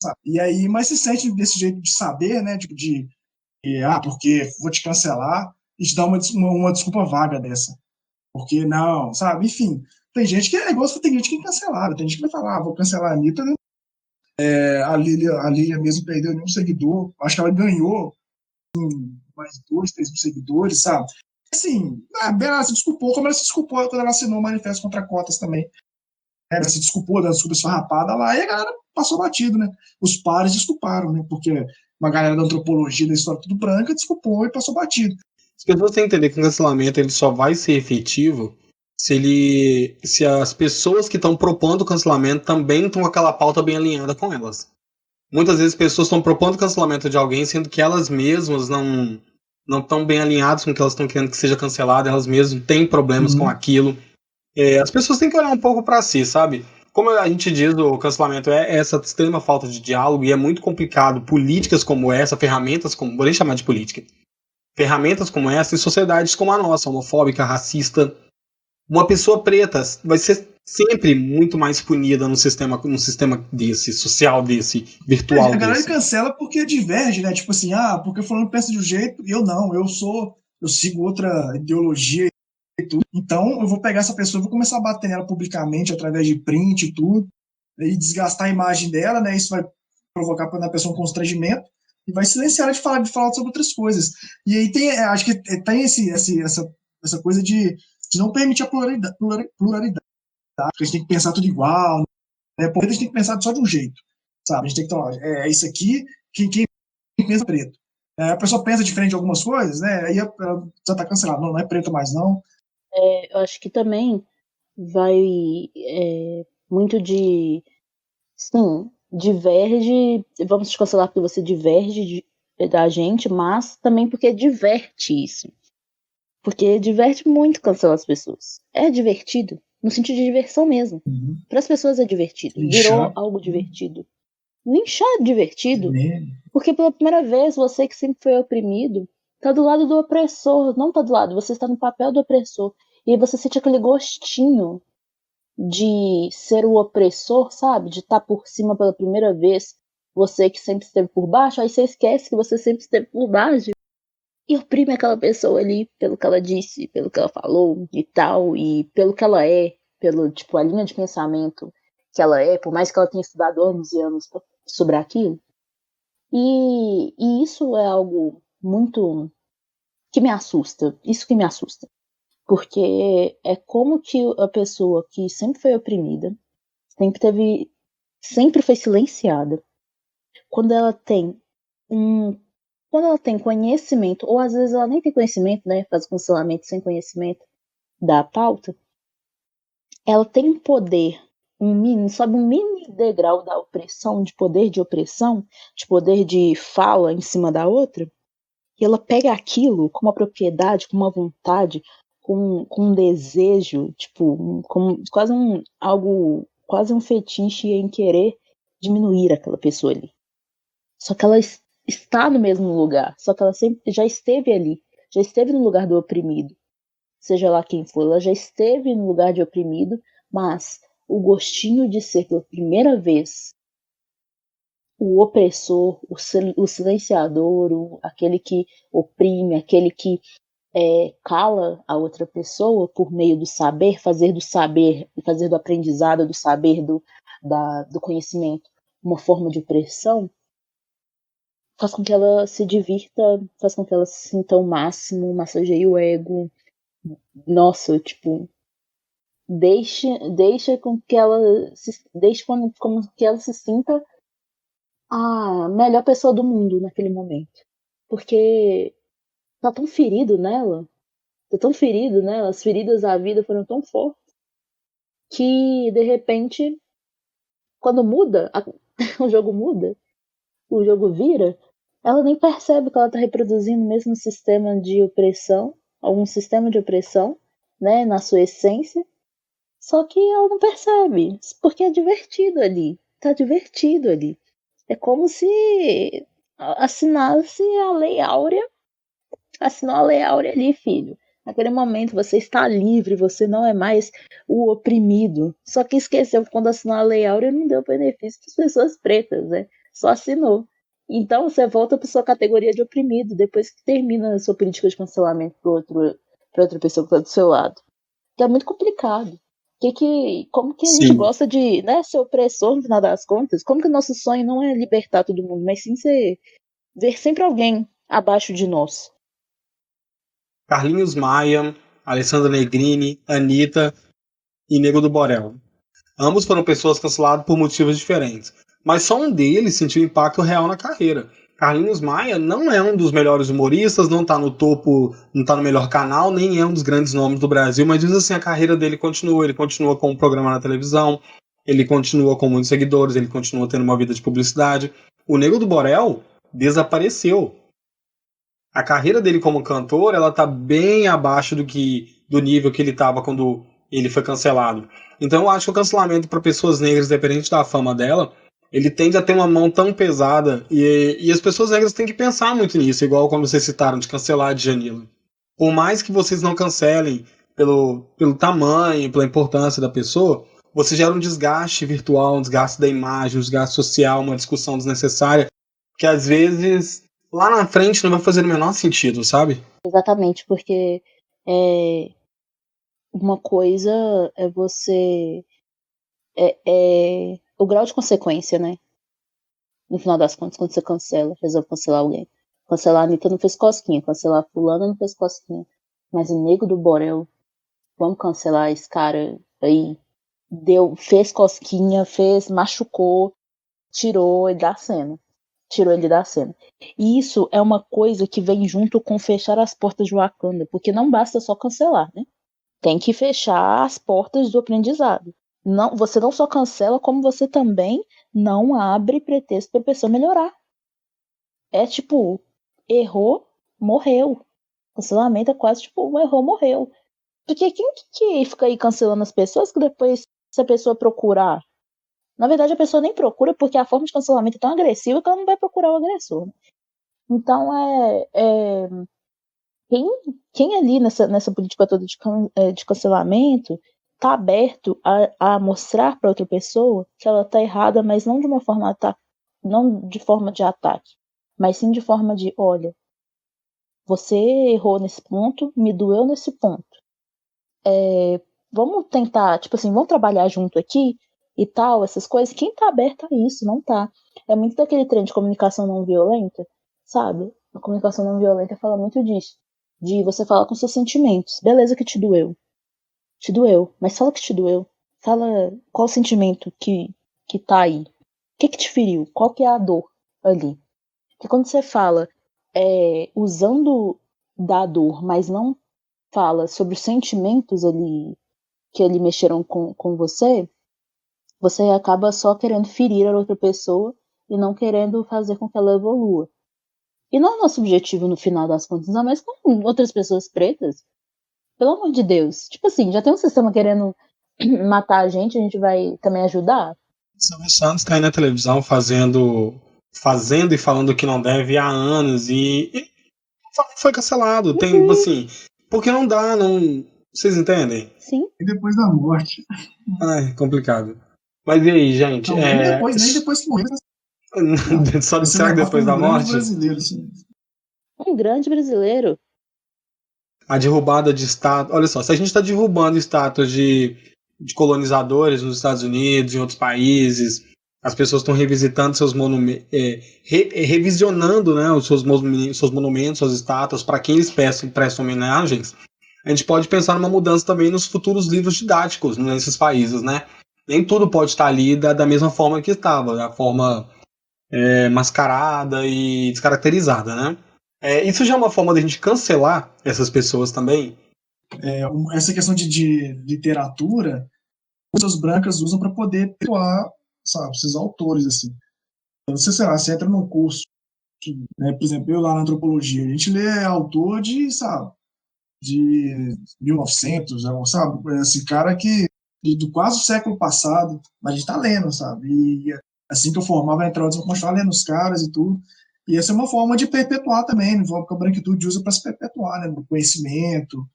sabe? E aí, mas se sente desse jeito de saber, né? Tipo, porque vou te cancelar e te dar uma desculpa vaga dessa. Porque não, sabe? Enfim, tem gente que é igual, tem gente que é cancelada, tem gente que vai falar, vou cancelar a Anitta, né? A Lilia mesmo perdeu nenhum seguidor, acho que ela ganhou mais 2, 3 mil seguidores, sabe? Assim, ela se desculpou, como ela se desculpou quando ela assinou o manifesto contra cotas também. Ela se desculpou, deu desculpa esfarrapada lá, e a galera passou batido, né? Os pares desculparam, né? Porque uma galera da antropologia, da história tudo branca, desculpou e passou batido. As pessoas têm que entender que o cancelamento ele só vai ser efetivo se as pessoas que estão propondo o cancelamento também estão com aquela pauta bem alinhada com elas. Muitas vezes pessoas estão propondo o cancelamento de alguém, sendo que elas mesmas não estão bem alinhadas com o que elas estão querendo que seja cancelado, elas mesmas têm problemas com aquilo. As pessoas têm que olhar um pouco para si, sabe? Como a gente diz, o cancelamento é essa extrema falta de diálogo e é muito complicado. Políticas como essa, ferramentas como... Vou nem chamar de política. Ferramentas como essa e sociedades como a nossa, homofóbica, racista. Uma pessoa preta vai ser sempre muito mais punida num sistema desse, social desse, virtual A galera desse. cancela porque diverge, né? Tipo assim, porque fulano pensa de um jeito e eu não, eu sigo outra ideologia e tudo. Então eu vou pegar essa pessoa, vou começar a bater nela publicamente através de print e tudo, e desgastar a imagem dela, né? Isso vai provocar na pessoa um constrangimento e vai silenciar ela de falar sobre outras coisas. E aí acho que tem essa coisa de não permitir a pluralidade. A gente tem que pensar tudo igual, né? Porque a gente tem que pensar só de um jeito, sabe? A gente tem que tomar, isso aqui, quem pensa preto. A pessoa pensa diferente de algumas coisas, né? Aí ela já tá cancelada, não é preta mais não. Eu acho que também vai muito de... Sim, diverge, vamos te cancelar porque você diverge da gente, mas também porque diverte isso. Porque diverte muito cancelar as pessoas. É divertido. no sentido de diversão mesmo. Uhum. Para as pessoas é divertido, virou Linchar. algo divertido. Linchar é divertido, Meme. porque pela primeira vez você que sempre foi oprimido tá do lado do opressor, não tá do lado, você está no papel do opressor. E aí você sente aquele gostinho de ser o opressor, sabe? De estar por cima pela primeira vez. Você que sempre esteve por baixo, aí você esquece que você sempre esteve por baixo. E oprime aquela pessoa ali pelo que ela disse, pelo que ela falou e tal, e pelo que ela é, pelo, tipo, a linha de pensamento que ela é, por mais que ela tenha estudado anos e anos sobre aquilo. E isso é algo muito que me assusta. Isso que me assusta. Porque é como que a pessoa que sempre foi oprimida, sempre foi silenciada, quando ela tem um quando ela tem conhecimento, ou às vezes ela nem tem conhecimento, né, faz o cancelamento sem conhecimento da pauta, ela tem um poder, sobe um mini degrau da opressão, de poder de fala em cima da outra, e ela pega aquilo com uma propriedade, com uma vontade, com um desejo, tipo, quase um fetiche em querer diminuir aquela pessoa ali. Só que ela está no mesmo lugar, só que ela sempre já esteve ali, já esteve no lugar do oprimido, seja lá quem for, ela já esteve no lugar de oprimido, mas o gostinho de ser pela primeira vez o opressor, o silenciador, aquele que oprime, aquele que cala a outra pessoa por meio do saber, fazer do aprendizado, do saber, do conhecimento, uma forma de opressão, faz com que ela se divirta, faz com que ela se sinta o máximo, massageie o ego. Nossa, tipo, deixa com que ela deixe como que ela se sinta a melhor pessoa do mundo naquele momento. Porque tá tão ferido nela, tá tão ferido nela, as feridas da vida foram tão fortes que de repente, quando muda, o jogo muda, o jogo vira, ela nem percebe que ela está reproduzindo o mesmo sistema de opressão, algum sistema de opressão, né, na sua essência, só que ela não percebe, porque é divertido ali, tá divertido ali. É como se assinasse a Lei Áurea, assinou a Lei Áurea ali, filho. Naquele momento você está livre, você não é mais o oprimido. Só que esqueceu que quando assinou a Lei Áurea não deu benefício para as pessoas pretas, né? Só assinou. Então você volta para sua categoria de oprimido depois que termina a sua política de cancelamento para outra pessoa que está do seu lado. Que é muito complicado. Como que a gente Sim. gosta de, né, ser opressor no final das contas? Como que o nosso sonho não é libertar todo mundo, mas sim ver sempre alguém abaixo de nós? Carlinhos Maia, Alessandra Negrini, Anitta e Nego do Borel. Ambos foram pessoas canceladas por motivos diferentes, mas só um deles sentiu impacto real na carreira. Carlinhos Maia não é um dos melhores humoristas, não tá no topo, não tá no melhor canal, nem é um dos grandes nomes do Brasil, mas diz assim, a carreira dele continua, ele continua com um programa na televisão, ele continua com muitos seguidores, ele continua tendo uma vida de publicidade. O Nego do Borel desapareceu. A carreira dele como cantor, ela tá bem abaixo do nível que ele tava quando ele foi cancelado. Então eu acho que o cancelamento para pessoas negras, independente da fama dela, ele tende a ter uma mão tão pesada e as pessoas negras têm que pensar muito nisso, igual quando vocês citaram de cancelar a Djanila. Por mais que vocês não cancelem pelo tamanho, pela importância da pessoa, você gera um desgaste virtual, um desgaste da imagem, um desgaste social, uma discussão desnecessária, que às vezes lá na frente não vai fazer o menor sentido, sabe? Exatamente, porque é, uma coisa é você. O grau de consequência, né? No final das contas, quando você resolve cancelar alguém. Cancelar a Anitta não fez cosquinha, cancelar a fulana não fez cosquinha. Mas o Nego do Borel, vamos cancelar esse cara aí. Fez cosquinha, machucou, tirou ele da cena. Tirou ele da cena. E isso é uma coisa que vem junto com fechar as portas de Wakanda, porque não basta só cancelar, né? Tem que fechar as portas do aprendizado. Não, você não só cancela, como você também não abre pretexto para a pessoa melhorar. É tipo, errou, morreu. Cancelamento é quase tipo, errou, morreu. Porque quem que fica aí cancelando as pessoas que depois, se a pessoa procurar... Na verdade, a pessoa nem procura porque a forma de cancelamento é tão agressiva que ela não vai procurar o agressor. Né? Então, quem ali nessa política toda de cancelamento tá aberto a mostrar para outra pessoa que ela tá errada, mas não de uma forma não de forma de ataque, mas sim de forma de, olha, você errou nesse ponto, me doeu nesse ponto. Vamos tentar, tipo assim, vamos trabalhar junto aqui e tal, essas coisas. Quem tá aberto a isso, não tá. É muito daquele trem de comunicação não violenta, sabe? A comunicação não violenta fala muito disso. De você falar com seus sentimentos. Beleza que te doeu. Te doeu, mas fala que te doeu. Fala qual o sentimento que tá aí. O que te feriu? Qual que é a dor ali? Porque quando você fala usando da dor, mas não fala sobre os sentimentos ali que ali mexeram com você, você acaba só querendo ferir a outra pessoa e não querendo fazer com que ela evolua. E não é nosso objetivo no final das contas, não, mas com outras pessoas pretas, pelo amor de Deus. Tipo assim, já tem um sistema querendo matar a gente vai também ajudar? Silvio Santos tá aí na televisão fazendo e falando que não deve há anos e foi cancelado. Tem, assim, porque não dá, não. Vocês entendem? Sim. E depois da morte. Ai, complicado. Mas e aí, gente? Não, nem depois que morreu. Só Esse será que negócio foi depois um da grande morte? brasileiro, assim. Um grande brasileiro. A derrubada de estátuas. Olha só, se a gente está derrubando estátuas de colonizadores nos Estados Unidos, em outros países, as pessoas estão revisitando seus monumentos, revisionando, né, os seus monumentos, suas estátuas, para quem eles prestam homenagens, a gente pode pensar numa mudança também nos futuros livros didáticos nesses países, né? Nem tudo pode estar ali da mesma forma que estava, da forma mascarada e descaracterizada, né? Isso já é uma forma de a gente cancelar essas pessoas também. Essa questão de literatura, as pessoas brancas usam para poder perdoar, sabe, esses autores, assim. Então, sei lá, você entra num curso, né, por exemplo, eu lá na antropologia, a gente lê autor de, sabe, de 1900, sabe, esse cara que do quase o século passado, mas a gente está lendo, sabe, e assim que eu formava a introdução, eu continuava lendo os caras e tudo, e essa é uma forma de perpetuar também, que a branquitude usa para se perpetuar, né, no conhecimento.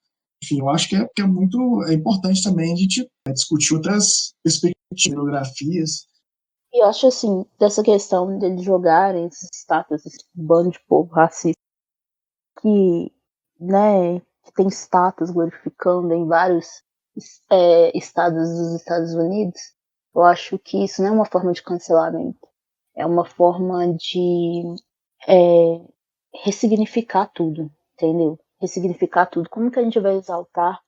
Enfim, eu acho que é muito importante também a gente discutir outras perspectivas, biografias. E eu acho assim, dessa questão deles jogarem esses status, esse bando de povo racista, que, né, que tem status glorificando em vários estados dos Estados Unidos, eu acho que isso não é uma forma de cancelamento. É uma forma de ressignificar tudo, entendeu? Ressignificar tudo. Como que a gente vai exaltar?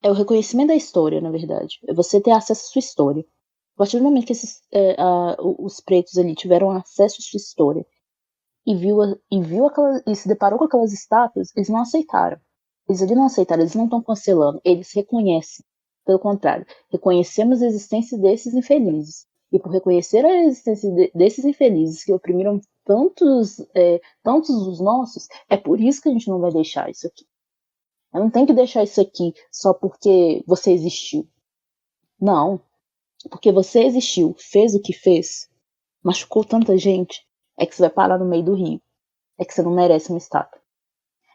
É o reconhecimento da história, na verdade. É você ter acesso à sua história. A partir do momento que os pretos ali tiveram acesso à sua história e se deparou com aquelas estátuas, eles não aceitaram. Eles ali não aceitaram, eles não estão cancelando, eles reconhecem. Pelo contrário, reconhecemos a existência desses infelizes. E por reconhecer a existência desses infelizes que oprimiram tantos dos nossos, é por isso que a gente não vai deixar isso aqui. Eu não tenho que deixar isso aqui só porque você existiu. Não. Porque você existiu, fez o que fez, machucou tanta gente, é que você vai parar no meio do rio. É que você não merece uma estátua.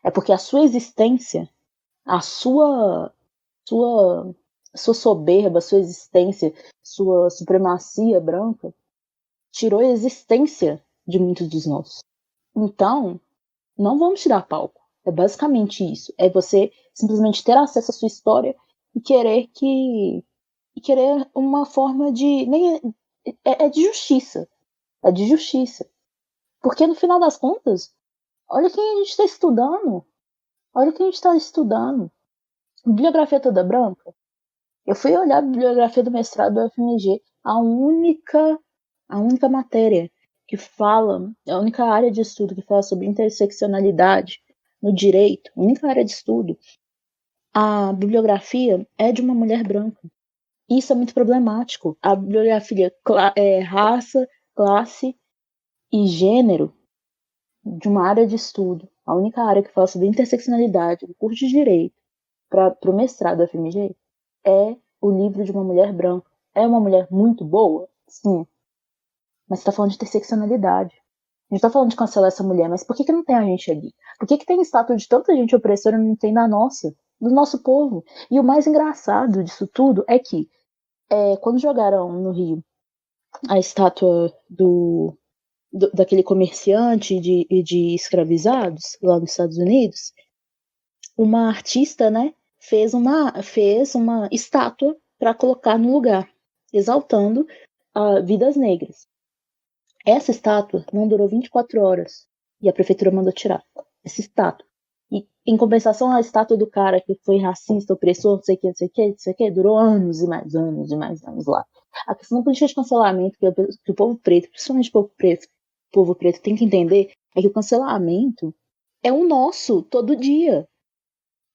É porque a sua existência, a sua soberba, sua existência, sua supremacia branca, tirou a existência de muitos dos nossos. Então, não vamos te dar palco. É basicamente isso. É você simplesmente ter acesso à sua história e querer uma forma de é de justiça. É de justiça. Porque no final das contas, olha quem a gente está estudando. Olha quem a gente está estudando. Bibliografia toda branca. Eu fui olhar a bibliografia do mestrado do FMG. A única matéria que fala, a única área de estudo que fala sobre interseccionalidade no direito, a única área de estudo, a bibliografia é de uma mulher branca. Isso é muito problemático. A bibliografia raça, classe e gênero de uma área de estudo, a única área que fala sobre interseccionalidade no curso de direito, pro mestrado da FMG é o livro de uma mulher branca. É uma mulher muito boa? Sim. Mas você tá falando de interseccionalidade. A gente tá falando de cancelar essa mulher, mas por que não tem a gente ali? Por que tem estátua de tanta gente opressora e não tem da nossa? Do nosso povo? E o mais engraçado disso tudo é que quando jogaram no Rio a estátua daquele comerciante de escravizados lá nos Estados Unidos, uma artista, né, fez uma estátua para colocar no lugar, exaltando vidas negras. Essa estátua não durou 24 horas e a prefeitura mandou tirar essa estátua. E, em compensação, a estátua do cara que foi racista, opressor, não sei o que, durou anos e mais anos e mais anos lá. A questão da política de cancelamento que o povo preto, principalmente o povo preto, tem que entender é que o cancelamento é o nosso, todo dia.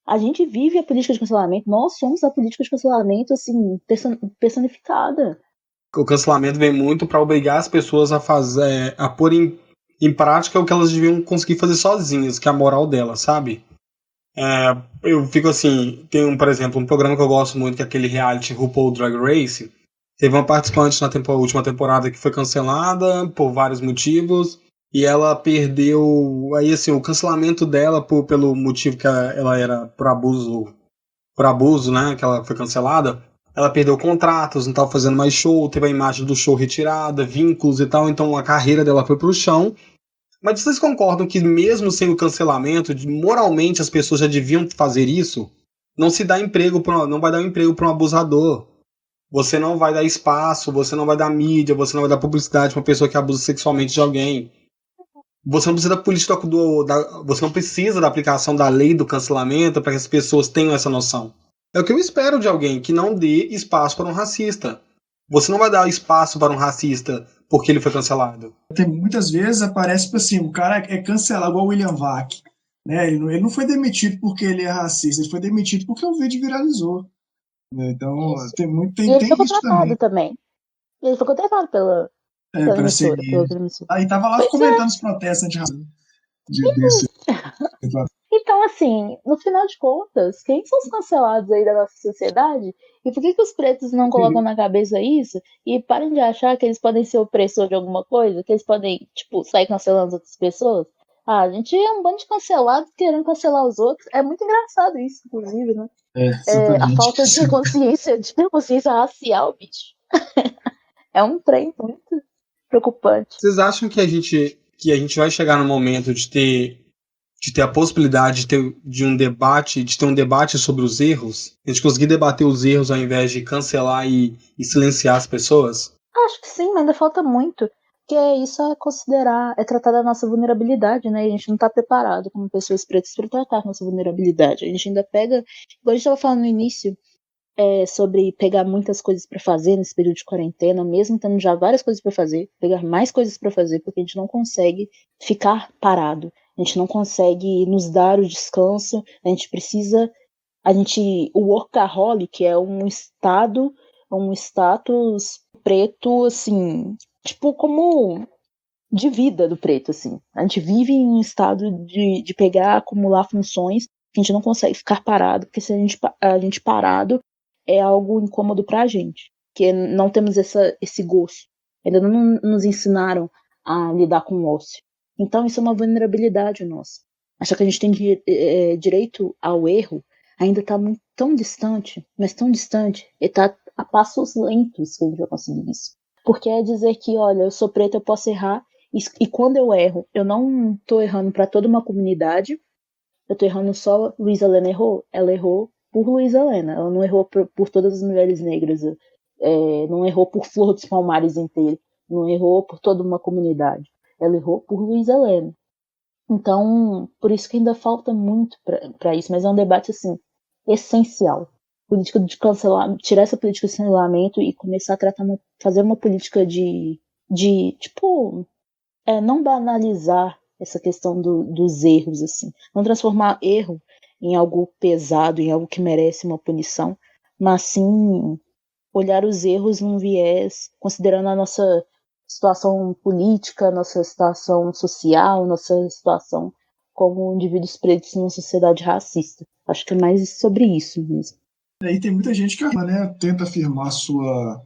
A gente vive a política de cancelamento, nós somos a política de cancelamento, assim, personificada. O cancelamento vem muito para obrigar as pessoas a pôr em prática o que elas deviam conseguir fazer sozinhas, que é a moral delas, sabe? Eu fico assim, por exemplo, um programa que eu gosto muito, que é aquele reality RuPaul Drag Race. Teve uma participante na última temporada que foi cancelada por vários motivos, e ela perdeu, aí assim, o cancelamento dela pelo motivo que ela era por abuso, né, que ela foi cancelada. Ela perdeu contratos, não estava fazendo mais show, teve a imagem do show retirada, vínculos e tal, então a carreira dela foi pro chão. Mas vocês concordam que mesmo sem o cancelamento, moralmente as pessoas já deviam fazer isso? Não se dá emprego não vai dar um emprego para um abusador. Você não vai dar espaço, você não vai dar mídia, você não vai dar publicidade para uma pessoa que abusa sexualmente de alguém. Você não precisa da política você não precisa da aplicação da lei do cancelamento para que as pessoas tenham essa noção. É o que eu espero de alguém, que não dê espaço para um racista. Você não vai dar espaço para um racista porque ele foi cancelado. Muitas vezes aparece, tipo assim, o cara é cancelado, igual o William Vac. Né? Ele não foi demitido porque ele é racista, ele foi demitido porque o vídeo viralizou. Né? Então, Isso. tem E ele foi isso contratado também. também. E ele foi contratado pela Para emissora, pela seguir. outra emissora. Aí tava lá Pois é. comentando os protestos anti-racismo. Desse. Então, assim, no final de contas, quem são os cancelados aí da nossa sociedade? E por que os pretos não colocam na cabeça isso? E parem de achar que eles podem ser opressor de alguma coisa? Que eles podem, tipo, sair cancelando as outras pessoas? Ah, a gente é um bando de cancelados querendo cancelar os outros. É muito engraçado isso, inclusive, né? A falta de consciência racial, bicho. É um trem muito preocupante. Vocês acham que a gente vai chegar no momento de ter a possibilidade de ter um debate sobre os erros? A gente conseguir debater os erros ao invés de cancelar e silenciar as pessoas? Acho que sim, mas ainda falta muito. Porque isso é tratar da nossa vulnerabilidade, né? E a gente não tá preparado como pessoas pretas para tratar a nossa vulnerabilidade. A gente ainda pega, igual a gente tava falando no início, sobre pegar muitas coisas para fazer nesse período de quarentena, mesmo tendo já várias coisas para fazer, pegar mais coisas para fazer, porque a gente não consegue ficar parado. A gente não consegue nos dar o descanso. O workaholic é um status preto, assim, tipo, como de vida do preto, assim. A gente vive em um estado de pegar, acumular funções, que a gente não consegue ficar parado, porque se a gente parado, é algo incômodo pra gente, que não temos esse gosto. Ainda não nos ensinaram a lidar com o ócio. Então isso é uma vulnerabilidade nossa. Achar que a gente tem direito ao erro ainda está tão distante, mas tão distante, e está a passos lentos que a gente vai conseguir isso. Porque é dizer que, olha, eu sou preta, eu posso errar, e quando eu erro, eu não estou errando para toda uma comunidade, eu estou errando só. Luísa Helena errou, ela errou por Luísa Helena, ela não errou por todas as mulheres negras, não errou por Flor dos Palmares inteiro, não errou por toda uma comunidade, ela errou por Luísa Helena. Então, por isso que ainda falta muito para isso, mas é um debate, assim, essencial. Política de cancelar, tirar essa política de cancelamento e começar a fazer uma política tipo, não banalizar essa questão dos erros, assim. Não transformar erro em algo pesado, em algo que merece uma punição, mas sim olhar os erros num viés, considerando a nossa situação política, nossa situação social, nossa situação como indivíduos pretos numa sociedade racista. Acho que é mais sobre isso mesmo. Aí tem muita gente que né, tenta afirmar sua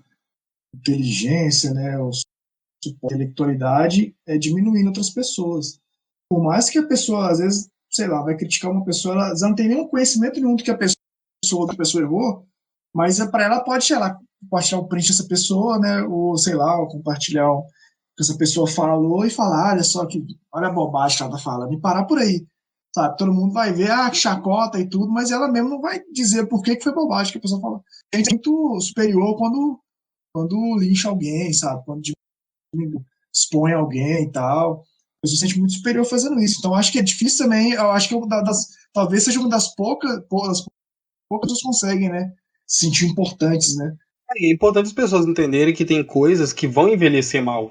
inteligência, né, ou sua intelectualidade diminuindo outras pessoas. Por mais que a pessoa, às vezes, sei lá, vai criticar uma pessoa, ela não tem nenhum conhecimento nenhum do que outra pessoa errou, mas para ela pode, sei lá, compartilhar o print dessa pessoa, né, ou sei lá, ou compartilhar o que essa pessoa falou e falar, olha só que, olha a bobagem que ela tá falando, e parar por aí. Sabe, todo mundo vai ver, que chacota e tudo, mas ela mesmo não vai dizer por que foi bobagem que a pessoa falou. A gente é muito superior quando lincha alguém, sabe? Quando expõe alguém e tal. A pessoa se sente muito superior fazendo isso. Então, acho que é difícil também. Eu acho que talvez seja uma das poucas pessoas conseguem, né? Se sentir importantes, né? É importante as pessoas entenderem que tem coisas que vão envelhecer mal.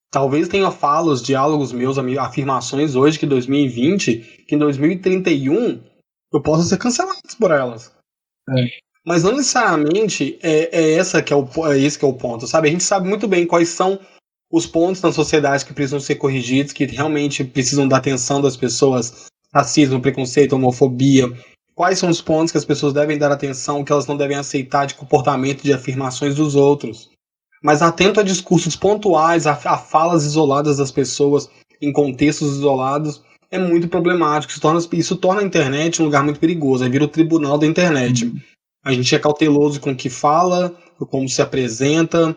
Talvez tenha falas, diálogos meus, afirmações hoje que 2020, que em 2031 eu possa ser cancelado por elas. Mas não necessariamente esse que é o ponto, sabe? A gente sabe muito bem quais são os pontos na sociedade que precisam ser corrigidos, que realmente precisam da atenção das pessoas, racismo, preconceito, homofobia. Quais são os pontos que as pessoas devem dar atenção, que elas não devem aceitar de comportamento, de afirmações dos outros. Mas atento a discursos pontuais, a falas isoladas das pessoas, em contextos isolados, é muito problemático. Isso torna a internet um lugar muito perigoso. Aí vira o tribunal da internet. A gente é cauteloso com o que fala, como se apresenta,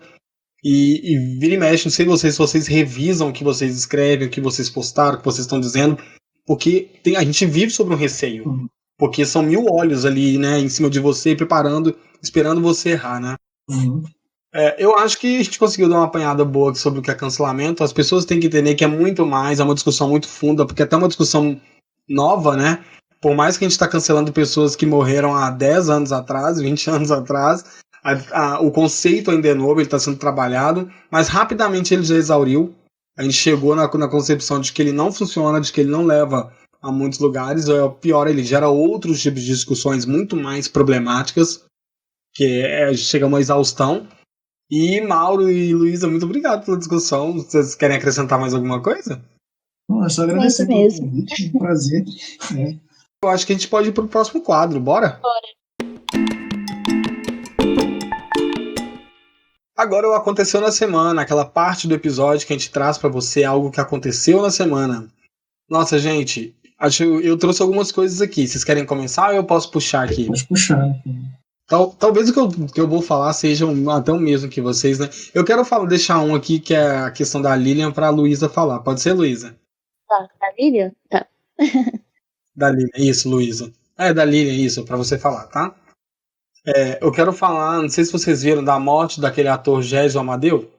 e vira e mexe, não sei se vocês revisam o que vocês escrevem, o que vocês postaram, o que vocês estão dizendo, porque a gente vive sobre um receio. Porque são 1000 olhos ali, né, em cima de você, preparando, esperando você errar, né? Eu acho que a gente conseguiu dar uma apanhada boa sobre o que é cancelamento. As pessoas têm que entender que é muito mais, é uma discussão muito funda, porque é até uma discussão nova, né? Por mais que a gente está cancelando pessoas que morreram há 10 anos atrás, 20 anos atrás, o conceito ainda é novo, ele está sendo trabalhado, mas rapidamente ele já exauriu. A gente chegou na concepção de que ele não funciona, de que ele não leva a muitos lugares. Pior, ele gera outros tipos de discussões muito mais problemáticas, que chega a uma exaustão. E Mauro e Luísa, muito obrigado pela discussão. Vocês querem acrescentar mais alguma coisa? Não, é só agradecer pelo convite, um prazer. Eu acho que a gente pode ir para o próximo quadro, bora? Agora o aconteceu na semana, aquela parte do episódio que a gente traz para você algo que aconteceu na semana. Nossa, gente, eu trouxe algumas coisas aqui. Vocês querem começar ou eu posso puxar aqui? Pode puxar. Talvez o que eu vou falar seja até o mesmo que vocês, né? Eu quero deixar um aqui que é a questão da Lilian para a Luísa falar. Pode ser, Luísa? Tá, da Lilian? Tá. Da Lilian, isso, Luísa. Da Lilian, isso, para você falar, tá? Eu quero falar, não sei se vocês viram da morte daquele ator Gésio Amadeu.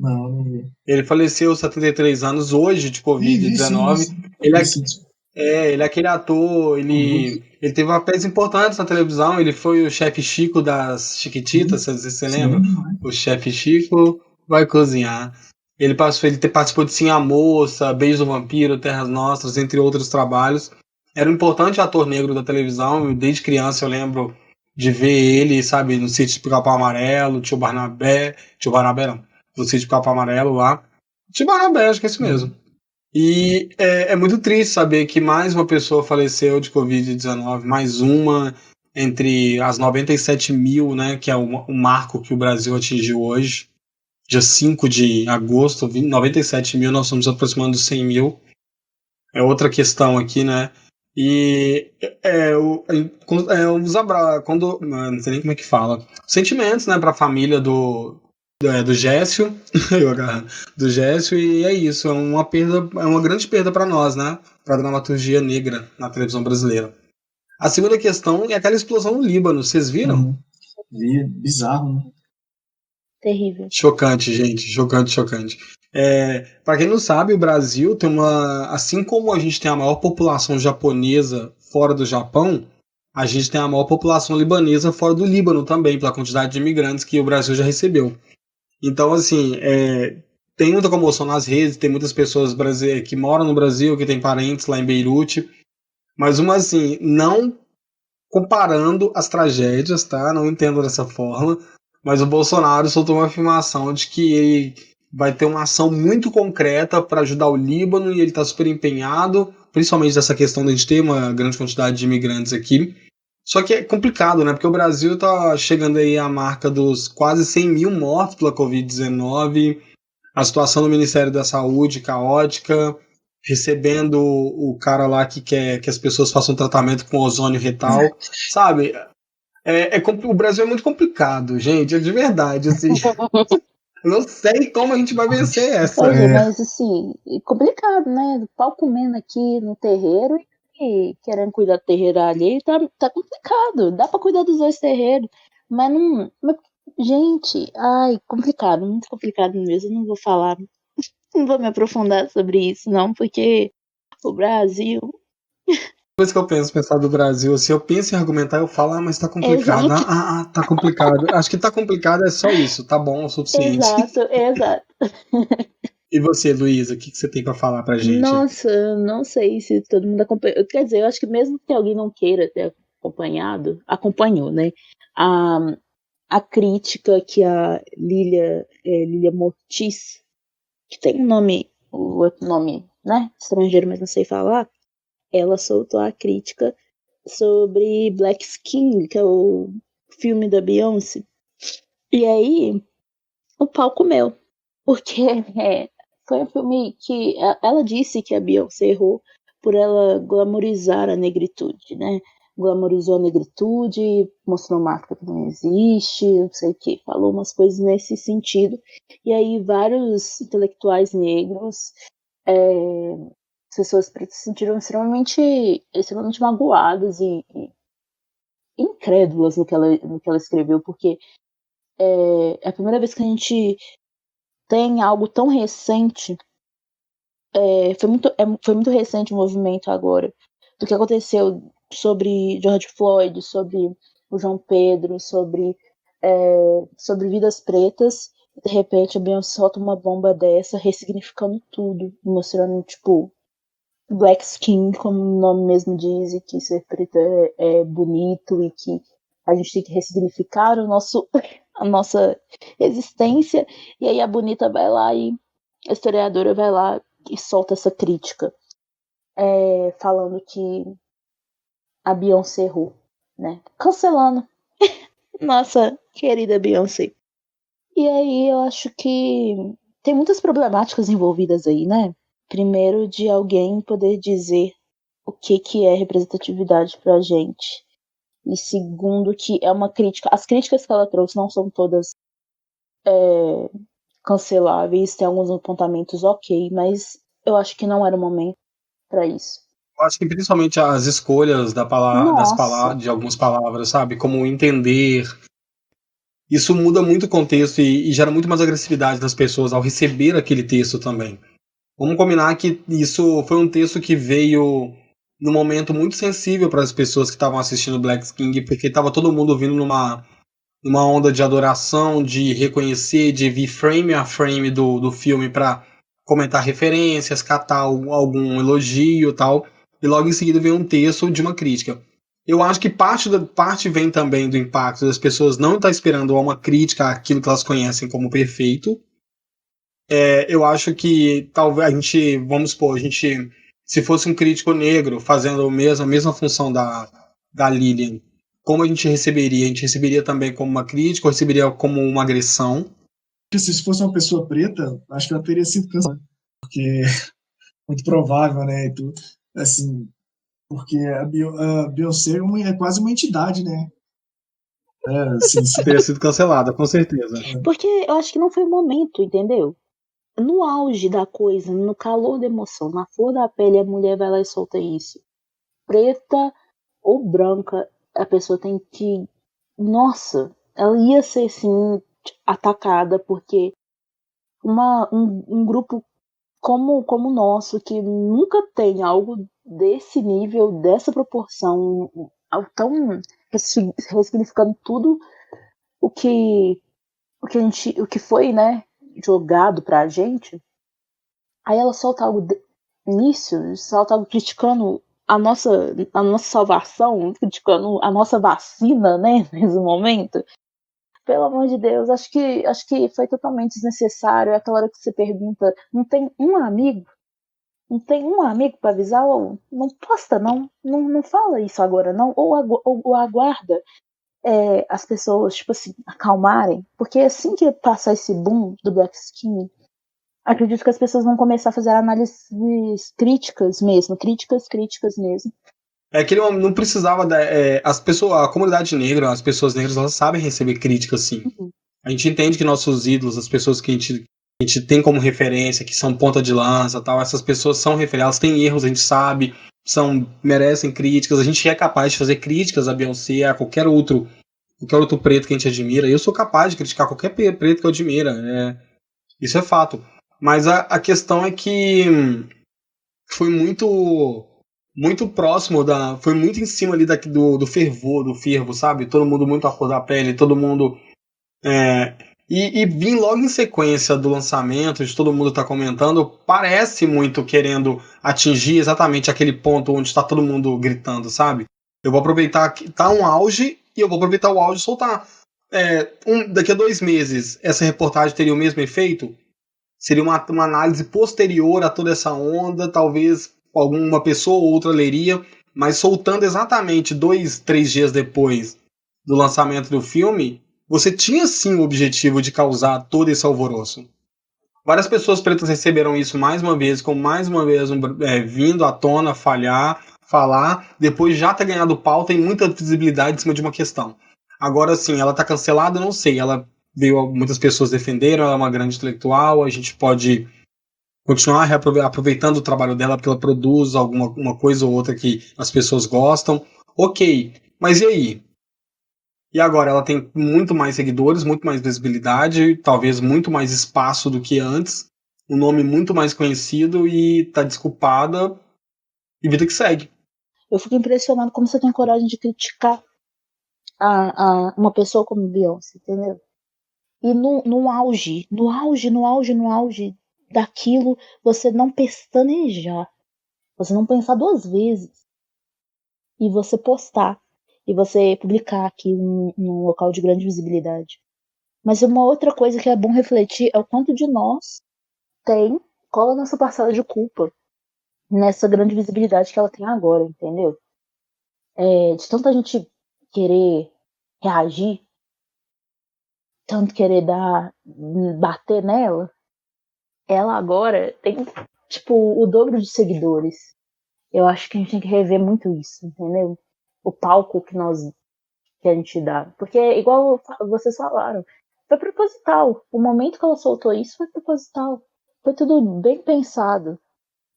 Não vi. Ele faleceu aos 73 anos hoje de Covid-19. Ele é aquele ator, ele teve papéis importantes na televisão. Ele foi o chefe Chico das Chiquititas, você lembra? O chefe Chico vai cozinhar. Ele participou de Sim a Moça, Beijo do Vampiro, Terras Nostras, entre outros trabalhos. Era um importante ator negro da televisão. Desde criança eu lembro de ver ele, sabe, no Sítio do Pica-Pau Amarelo, Tio Barnabé não, no Sítio do Pica-Pau Amarelo lá. Tio Barnabé, acho que é isso mesmo. E é muito triste saber que mais uma pessoa faleceu de Covid-19, mais uma entre as 97 mil, né, que é o marco que o Brasil atingiu hoje. Dia 5 de agosto, 97 mil, nós estamos aproximando dos 100 mil. É outra questão aqui, né? E quando não sei nem como é que fala. Sentimentos, né, para a família do Gécio, do Gécio, e é isso, é uma grande perda para nós, né? Para a dramaturgia negra na televisão brasileira. A segunda questão é aquela explosão no Líbano, vocês viram? Vi, bizarro, né? Terrível. Chocante, gente, chocante. Para quem não sabe, o Brasil tem assim como a gente tem a maior população japonesa fora do Japão, a gente tem a maior população libanesa fora do Líbano também, pela quantidade de imigrantes que o Brasil já recebeu. Então, assim, tem muita comoção nas redes, tem muitas pessoas que moram no Brasil, que têm parentes lá em Beirute, mas assim, não comparando as tragédias, tá? Não entendo dessa forma, mas o Bolsonaro soltou uma afirmação de que ele vai ter uma ação muito concreta para ajudar o Líbano e ele está super empenhado principalmente dessa questão de a gente ter uma grande quantidade de imigrantes aqui. Só que é complicado, né? Porque o Brasil tá chegando aí à marca dos quase 100 mil mortos pela Covid-19, a situação do Ministério da Saúde caótica, recebendo o cara lá que quer que as pessoas façam tratamento com ozônio retal, sabe? O Brasil é muito complicado, gente, é de verdade, assim. Eu não sei como a gente vai vencer essa. Pois é, mas assim, complicado, né? Pau comendo aqui no terreiro e querendo cuidar do terreiro alheio, tá complicado. Dá pra cuidar dos dois terreiros, mas não. Gente, ai, complicado, muito complicado mesmo. Eu não vou falar, não vou me aprofundar sobre isso, não, porque o Brasil. Depois que eu penso pensar do Brasil, assim, eu penso em argumentar, eu falo, mas tá complicado. Exato, Tá complicado. Acho que tá complicado é só isso, tá bom o suficiente. exato. E você, Luísa, o que você tem pra falar pra gente? Nossa, eu não sei se todo mundo acompanhou. Quer dizer, eu acho que mesmo que alguém não queira ter acompanhado, acompanhou, né? A, a crítica que a Lilia Mortis, que tem um nome, o outro nome, né? Estrangeiro, mas não sei falar, ela soltou a crítica sobre Black Skin, que é o filme da Beyoncé. E aí, o pau comeu. Porque foi um filme que ela disse que a Beyoncé errou por ela glamorizar a negritude, né? Glamorizou a negritude, mostrou uma África que não existe, não sei o que, falou umas coisas nesse sentido. E aí vários intelectuais negros, é, pessoas pretas se sentiram extremamente magoadas e incrédulas no que ela escreveu, porque é a primeira vez que a gente tem algo tão recente. Foi muito recente o movimento agora do que aconteceu sobre George Floyd, sobre o João Pedro, sobre vidas pretas. De repente a Beyoncé solta uma bomba dessa, ressignificando tudo, mostrando, tipo, Black Skin, como o nome mesmo diz, e que ser preto é bonito e que a gente tem que ressignificar a nossa existência. E aí a bonita vai lá e a historiadora vai lá e solta essa crítica, falando que a Beyoncé errou, né? Cancelando nossa querida Beyoncé. E aí eu acho que tem muitas problemáticas envolvidas aí, né? Primeiro, de alguém poder dizer o que é representatividade pra gente. E segundo, que é uma crítica. As críticas que ela trouxe não são todas canceláveis, tem alguns apontamentos ok, mas eu acho que não era o momento pra isso. Eu acho que principalmente as escolhas Nossa, de algumas palavras, sabe? Como entender. Isso muda muito o contexto e gera muito mais agressividade nas pessoas ao receber aquele texto também. Vamos combinar que isso foi um texto que veio num momento muito sensível para as pessoas que estavam assistindo Black King, porque estava todo mundo vindo numa onda de adoração, de reconhecer, de vir frame a frame do filme para comentar referências, catar algum elogio e tal, e logo em seguida vem um texto de uma crítica. Eu acho que parte vem também do impacto das pessoas não estar esperando uma crítica àquilo que elas conhecem como perfeito. Eu acho que talvez vamos supor, se fosse um crítico negro fazendo a mesma função da Lilian, como a gente receberia? A gente receberia também como uma crítica ou receberia como uma agressão? Porque se fosse uma pessoa preta, acho que ela teria sido cancelada, porque é muito provável, né, e tudo, assim, porque a Beyoncé é quase uma entidade, né? Assim, Ela teria sido cancelada, com certeza. porque eu acho que não foi o momento, entendeu? No auge da coisa, no calor da emoção, na flor da pele, a mulher vai lá e solta isso. Preta ou branca, a pessoa tem que. Nossa, ela ia ser sim atacada, porque um grupo como o nosso, que nunca tem algo desse nível, dessa proporção, algo tão ressignificando tudo o que, o que foi, né, jogado pra gente. Aí ela solta algo nisso, solta algo criticando a nossa salvação, criticando a nossa vacina, né, nesse momento. Pelo amor de Deus, acho que foi totalmente desnecessário. É aquela hora que você pergunta, não tem um amigo? Não tem um amigo pra avisar, ou não posta, não fala isso agora, não, ou aguarda as pessoas, tipo assim, acalmarem, porque assim que passar esse boom do Black Skin, acredito que as pessoas vão começar a fazer análises críticas mesmo, críticas mesmo. É que ele não precisava as pessoas, a comunidade negra, as pessoas negras, elas sabem receber críticas, sim. Uhum. A gente entende que nossos ídolos, as pessoas que a gente tem como referência, que são ponta de lança, tal, essas pessoas são referências, elas têm erros, a gente sabe, merecem críticas, a gente é capaz de fazer críticas a Beyoncé, a qualquer outro preto que a gente admira. Eu sou capaz de criticar qualquer preto que eu admira, isso é fato. Mas a questão é que foi muito próximo foi muito em cima ali do fervor, do fervo, sabe? Todo mundo muito à flor da pele, todo mundo e vir logo em sequência do lançamento, de todo mundo estar comentando, parece muito querendo atingir exatamente aquele ponto onde está todo mundo gritando, sabe? Eu vou aproveitar que tá um auge e eu vou aproveitar o auge e soltar. Daqui a 2 meses, essa reportagem teria o mesmo efeito? Seria uma análise posterior a toda essa onda, talvez alguma pessoa ou outra leria, mas soltando exatamente 2, 3 dias depois do lançamento do filme, você tinha sim o objetivo de causar todo esse alvoroço. Várias pessoas pretas receberam isso mais uma vez, com mais uma vez vindo à tona, falar, depois já ter ganhado pauta e muita visibilidade em cima de uma questão. Agora sim, ela está cancelada, não sei, ela veio, muitas pessoas defenderam, ela é uma grande intelectual, a gente pode continuar aproveitando o trabalho dela porque ela produz uma coisa ou outra que as pessoas gostam. Ok, mas e aí? E agora ela tem muito mais seguidores, muito mais visibilidade, talvez muito mais espaço do que antes, um nome muito mais conhecido e tá desculpada e vida que segue. Eu fico impressionado como você tem coragem de criticar uma pessoa como Beyoncé, entendeu? E no auge daquilo, você não pestanejar, você não pensar 2 vezes, e você postar, e você publicar aqui num local de grande visibilidade. Mas uma outra coisa que é bom refletir é o quanto de nós qual a nossa parcela de culpa nessa grande visibilidade que ela tem agora, entendeu? De tanta gente querer reagir, tanto querer bater nela, ela agora tem, tipo, o dobro de seguidores. Eu acho que a gente tem que rever muito isso, entendeu? O palco que a gente dá. Porque, igual vocês falaram, foi proposital. O momento que ela soltou isso foi proposital. Foi tudo bem pensado.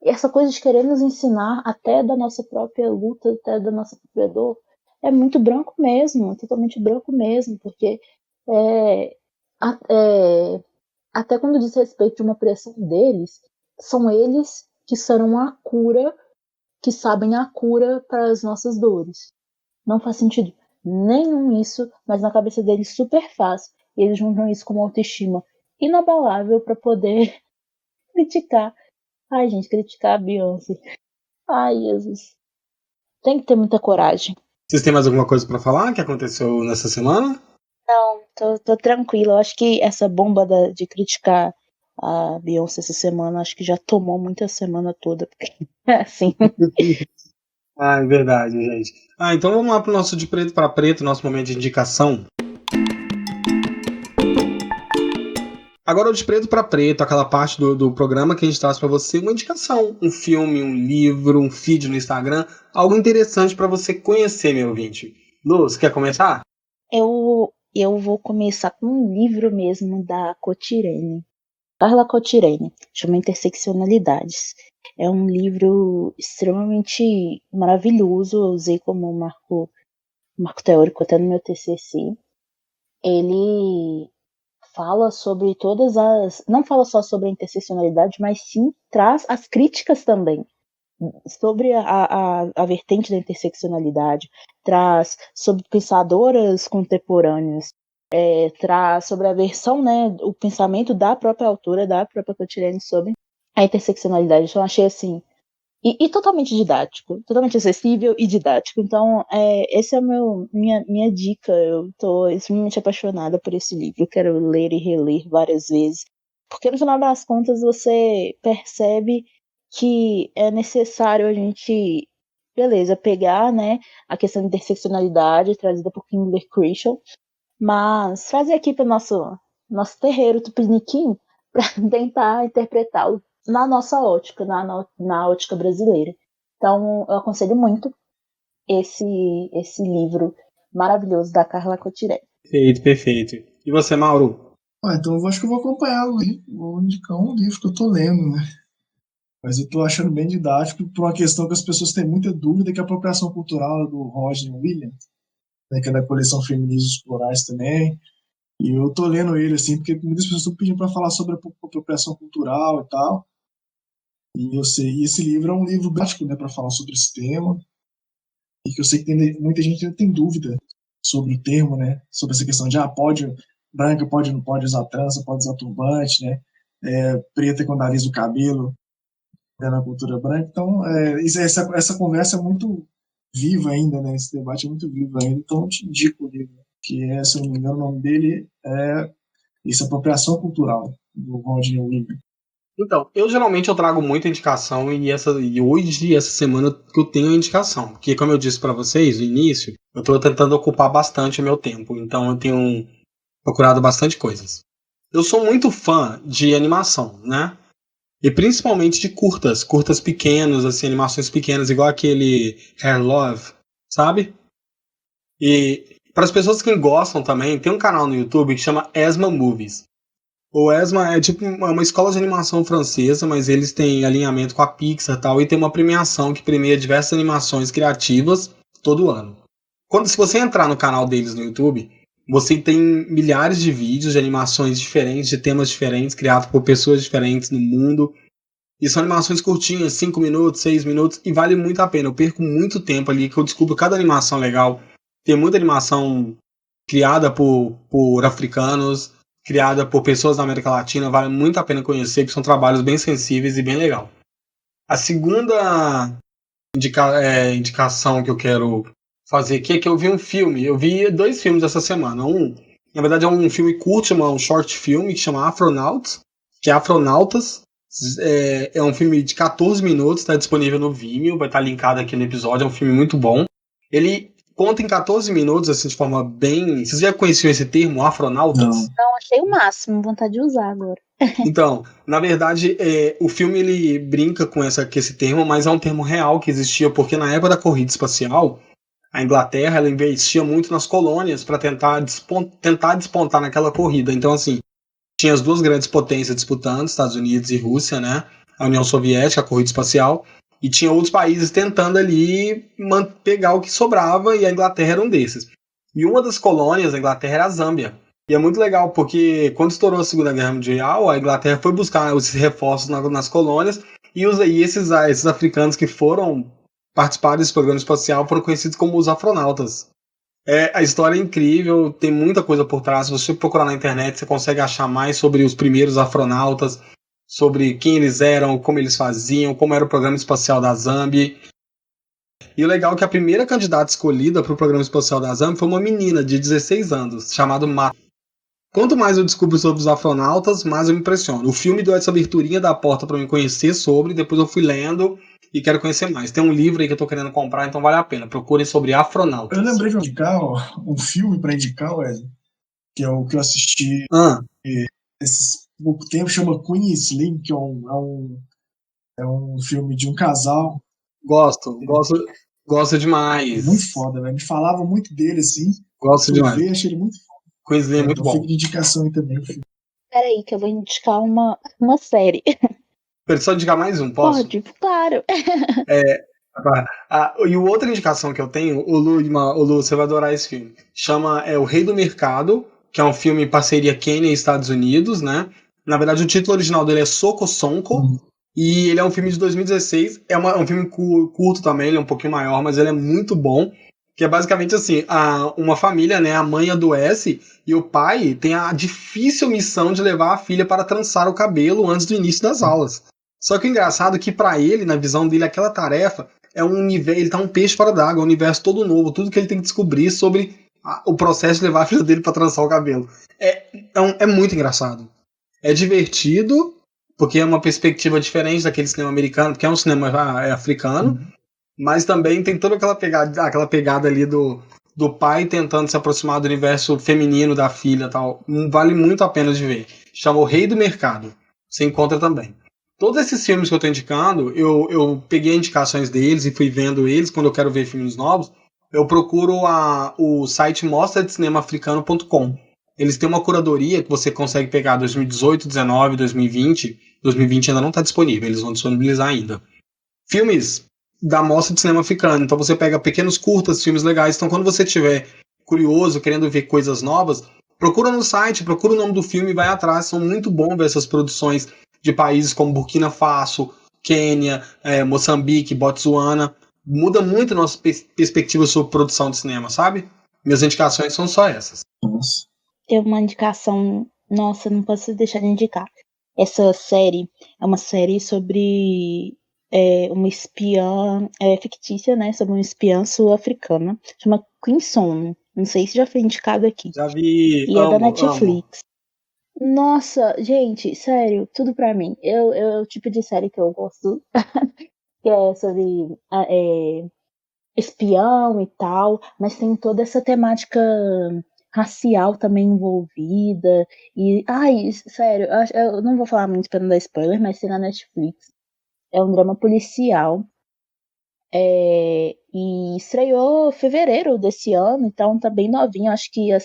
E essa coisa de querer nos ensinar até da nossa própria luta, até da nossa própria dor, é muito branco mesmo, totalmente branco mesmo, porque é, é, até quando diz respeito de uma pressão deles, são eles que serão a cura, que sabem a cura para as nossas dores. Não faz sentido nenhum isso, mas na cabeça deles super faz. E eles juntam isso com uma autoestima inabalável para poder criticar. Ai, gente, criticar a Beyoncé. Ai, Jesus. Tem que ter muita coragem. Vocês têm mais alguma coisa para falar que aconteceu nessa semana? Não, tô tranquila. Eu acho que essa bomba de criticar a Beyoncé essa semana, acho que já tomou muita semana toda. É assim. Ah, é verdade, gente. Então vamos lá pro nosso de preto para preto, nosso momento de indicação. Agora, o de preto para preto, aquela parte do programa que a gente traz para você, uma indicação, um filme, um livro, um feed no Instagram, algo interessante para você conhecer, meu ouvinte. Lu, você quer começar? Eu vou começar com um livro mesmo da Cotirene. Carla Cotirene, chama Interseccionalidades. É um livro extremamente maravilhoso, eu usei como marco teórico até no meu TCC. Ele fala sobre não fala só sobre a interseccionalidade, mas sim traz as críticas também sobre a vertente da interseccionalidade, traz sobre pensadoras contemporâneas, traz sobre a versão, né, o pensamento da própria autora, da própria Cotirene sobre a interseccionalidade. Então, eu achei assim, e totalmente didático, totalmente acessível e didático. Então, essa é minha dica. Eu tô extremamente apaixonada por esse livro. Eu quero ler e reler várias vezes. Porque no final das contas você percebe que é necessário a gente, beleza, pegar, né, a questão da interseccionalidade trazida por Kimberly Crenshaw, mas trazer aqui para o nosso terreiro tupiniquim para tentar interpretá-lo na nossa ótica, na ótica brasileira. Então, eu aconselho muito esse livro maravilhoso da Carla Cotiré. Perfeito, perfeito. E você, Mauro? Então eu acho que eu vou acompanhá-lo aí. Vou indicar um livro que eu tô lendo, né? Mas eu tô achando bem didático por uma questão que as pessoas têm muita dúvida, que é a apropriação cultural do Roger Williams, né, que é da coleção Feminismos Plurais também. E eu tô lendo ele, assim, porque muitas pessoas estão pedindo para falar sobre a apropriação cultural e tal. E eu sei, e esse livro é um livro prático, né, para falar sobre esse tema. E que eu sei que muita gente ainda tem dúvida sobre o termo, né? Sobre essa questão de, pode, branca pode, não pode usar trança, pode usar turbante, né? Preta quando alisa o cabelo, né, na cultura branca. Então, essa conversa é muito viva ainda, né? Esse debate é muito vivo ainda. Então, eu te indico o livro, que é, se eu não me engano, o nome dele é Isso, Apropriação Cultural, do Rodney Williams. Então, eu geralmente trago muita indicação e hoje, essa semana, que eu tenho a indicação. Porque, como eu disse para vocês no início, eu estou tentando ocupar bastante o meu tempo. Então, eu tenho procurado bastante coisas. Eu sou muito fã de animação, né? E principalmente de curtas pequenos, assim, animações pequenas, igual aquele Hair Love, sabe? E para as pessoas que gostam também, tem um canal no YouTube que chama Esma Movies. O ESMA é tipo uma escola de animação francesa, mas eles têm alinhamento com a Pixar e tal, e tem uma premiação que premia diversas animações criativas todo ano. Se você entrar no canal deles no YouTube, você tem milhares de vídeos de animações diferentes, de temas diferentes, criados por pessoas diferentes no mundo. E são animações curtinhas, 5 minutos, 6 minutos, e vale muito a pena. Eu perco muito tempo ali, que eu descubro cada animação legal. Tem muita animação criada por africanos, criada por pessoas da América Latina, vale muito a pena conhecer, porque são trabalhos bem sensíveis e bem legal. A segunda indicação que eu quero fazer aqui é que eu vi um filme. Eu vi 2 filmes essa semana. Na verdade, é um filme curto, um short filme que chama Afronauts, que é Afronautas. É um filme de 14 minutos, está disponível no Vimeo, vai estar linkado aqui no episódio, é um filme muito bom. Ele conta em 14 minutos, assim, de forma bem... Vocês já conheciam esse termo, Afronautas? Não, achei o máximo, vontade de usar agora. Então, na verdade, o filme ele brinca com esse termo, mas é um termo real que existia, porque na época da corrida espacial, a Inglaterra ela investia muito nas colônias para tentar despontar naquela corrida. Então, assim, tinha as duas grandes potências disputando, Estados Unidos e Rússia, né? A União Soviética, a corrida espacial, e tinha outros países tentando ali pegar o que sobrava, e a Inglaterra era um desses. E uma das colônias da Inglaterra era a Zâmbia. E é muito legal, porque quando estourou a Segunda Guerra Mundial, a Inglaterra foi buscar esses reforços nas colônias, e esses africanos que foram participar desse programa espacial foram conhecidos como os afronautas. A história é incrível, tem muita coisa por trás. Se você procurar na internet, você consegue achar mais sobre os primeiros afronautas, sobre quem eles eram, como eles faziam, como era o programa espacial da Zâmbia. E o legal é que a primeira candidata escolhida para o programa espacial da Zâmbia foi uma menina de 16 anos, chamada Mata. Quanto mais eu descubro sobre os afronautas, mais eu me impressiono. O filme deu essa aberturinha da porta para me conhecer sobre, depois eu fui lendo e quero conhecer mais. Tem um livro aí que eu tô querendo comprar, então vale a pena. Procurem sobre afronautas. Eu lembrei de indicar um filme para indicar, Wesley, que é o que eu assisti esse pouco tempo, chama Queen Slim, que é um filme de um casal. Gosto demais. Muito foda, velho. Me falava muito dele, assim. Gosto demais. Ver, achei ele muito foda. Queen Slim é muito então bom. Fica de indicação aí também. Peraí, que eu vou indicar uma série. Pode só indicar mais um, posso? Pode, claro. E a outra indicação que eu tenho, o Lu, você vai adorar esse filme. Chama O Rei do Mercado, que é um filme em parceria Quênia e Estados Unidos, né? Na verdade, o título original dele é Soko Sonko. E ele é um filme de 2016. É um filme curto também, ele é um pouquinho maior, mas ele é muito bom. Que é basicamente assim, uma família, né? A mãe adoece e o pai tem a difícil missão de levar a filha para trançar o cabelo antes do início das aulas. Só que o engraçado é que para ele, na visão dele, aquela tarefa é um universo, ele tá um peixe fora d'água, é um universo todo novo, tudo que ele tem que descobrir sobre o processo de levar a filha dele para trançar o cabelo. É muito engraçado. É divertido, porque é uma perspectiva diferente daquele cinema americano, porque é um cinema africano, mas também tem toda aquela pegada ali do pai tentando se aproximar do universo feminino da filha, tal. Vale muito a pena de ver. Chama O Rei do Mercado. Você encontra também. Todos esses filmes que eu tô indicando, eu peguei indicações deles e fui vendo eles. Quando eu quero ver filmes novos, eu procuro o site mostradecinemaafricano.com. Eles têm uma curadoria que você consegue pegar 2018, 19, 2020. 2020 ainda não está disponível, eles vão disponibilizar ainda. Filmes da Mostra de Cinema Africano. Então você pega pequenos curtas, filmes legais. Então quando você estiver curioso, querendo ver coisas novas, procura no site, procura o nome do filme e vai atrás. São muito bons ver essas produções de países como Burkina Faso, Quênia, Moçambique, Botsuana. Muda muito a nossa perspectiva sobre produção de cinema, sabe? Minhas indicações são só essas. Nossa. Tem uma indicação, nossa, não posso deixar de indicar. Essa série é uma série sobre uma espiã fictícia, né? Sobre uma espiã sul-africana. Chama Queen Sono. Não sei se já foi indicado aqui. Já vi, E é da amo. Netflix. Nossa, gente, sério, tudo pra mim. É o tipo de série que eu gosto, que é sobre espião e tal, mas tem toda essa temática racial também envolvida. E, ai, sério, eu não vou falar muito pra não dar spoiler, mas tem na Netflix. É um drama policial. E estreou em fevereiro desse ano, então tá bem novinho. Acho que a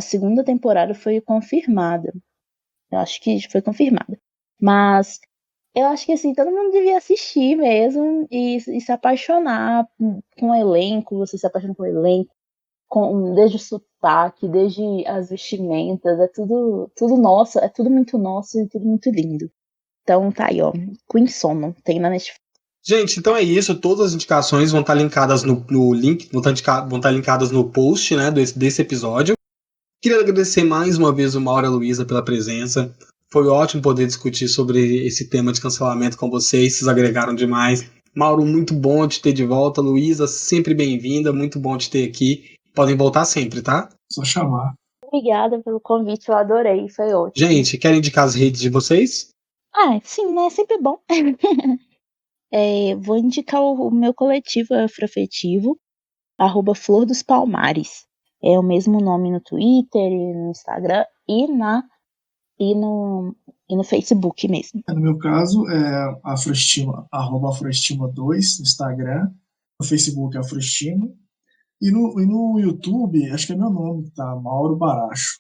segunda temporada foi confirmada. Eu acho que foi confirmada. Mas eu acho que assim, todo mundo devia assistir mesmo e se apaixonar com o elenco, você se apaixona com o elenco, desde o sotaque, desde as vestimentas, é tudo nosso, é tudo muito nosso e tudo muito lindo. Então tá aí, ó, Queen Sono, tem na Netflix. Gente, então é isso. Todas as indicações vão estar linkadas no link, vão estar linkadas no post, né, desse episódio. Queria agradecer mais uma vez o Mauro e a Luísa pela presença. Foi ótimo poder discutir sobre esse tema de cancelamento com vocês. Vocês agregaram demais. Mauro, muito bom te ter de volta. Luísa, sempre bem-vinda. Muito bom te ter aqui. Podem voltar sempre, tá? Só chamar. Obrigada pelo convite, eu adorei, foi ótimo. Gente, querem indicar as redes de vocês? Sim, né? É sempre bom. Vou indicar o meu coletivo afroafetivo, @Flor dos Palmares. É o mesmo nome no Twitter, e no Instagram e no Facebook mesmo. No meu caso, é Afroestima, @Afroestima2 no Instagram, no Facebook Afroestima, e no YouTube, acho que é meu nome, tá? Mauro Baracho.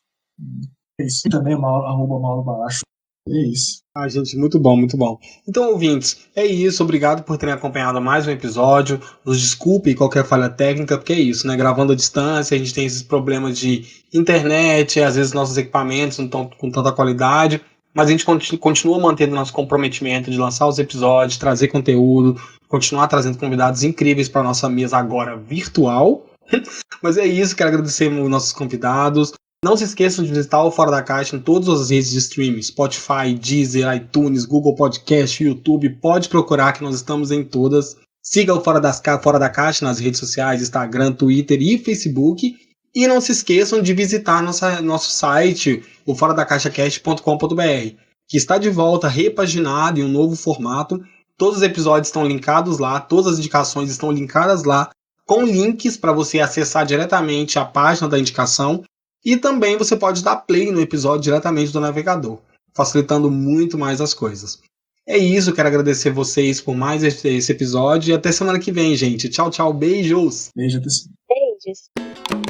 É isso. Também é @Mauro Baracho. É isso. Gente, muito bom, muito bom. Então, ouvintes, é isso. Obrigado por terem acompanhado mais um episódio. Nos desculpe qualquer falha técnica, porque é isso, né? Gravando à distância, a gente tem esses problemas de internet, às vezes nossos equipamentos não estão com tanta qualidade, mas a gente continua mantendo nosso comprometimento de lançar os episódios, trazer conteúdo, continuar trazendo convidados incríveis para nossa mesa agora virtual. Mas é isso, quero agradecer os nossos convidados. Não se esqueçam de visitar o Fora da Caixa em todas as redes de streaming, Spotify, Deezer, iTunes, Google Podcast, YouTube, pode procurar que nós estamos em todas. Siga o Fora da Caixa nas redes sociais, Instagram, Twitter e Facebook. E não se esqueçam de visitar nosso site, o foradacaixacast.com.br, que está de volta, repaginado em um novo formato. Todos os episódios estão linkados lá, todas as indicações estão linkadas lá, com links para você acessar diretamente a página da indicação. E também você pode dar play no episódio diretamente do navegador, facilitando muito mais as coisas. É isso, quero agradecer vocês por mais esse episódio e até semana que vem, gente. Tchau, tchau, beijos! Beijo, até Beijos!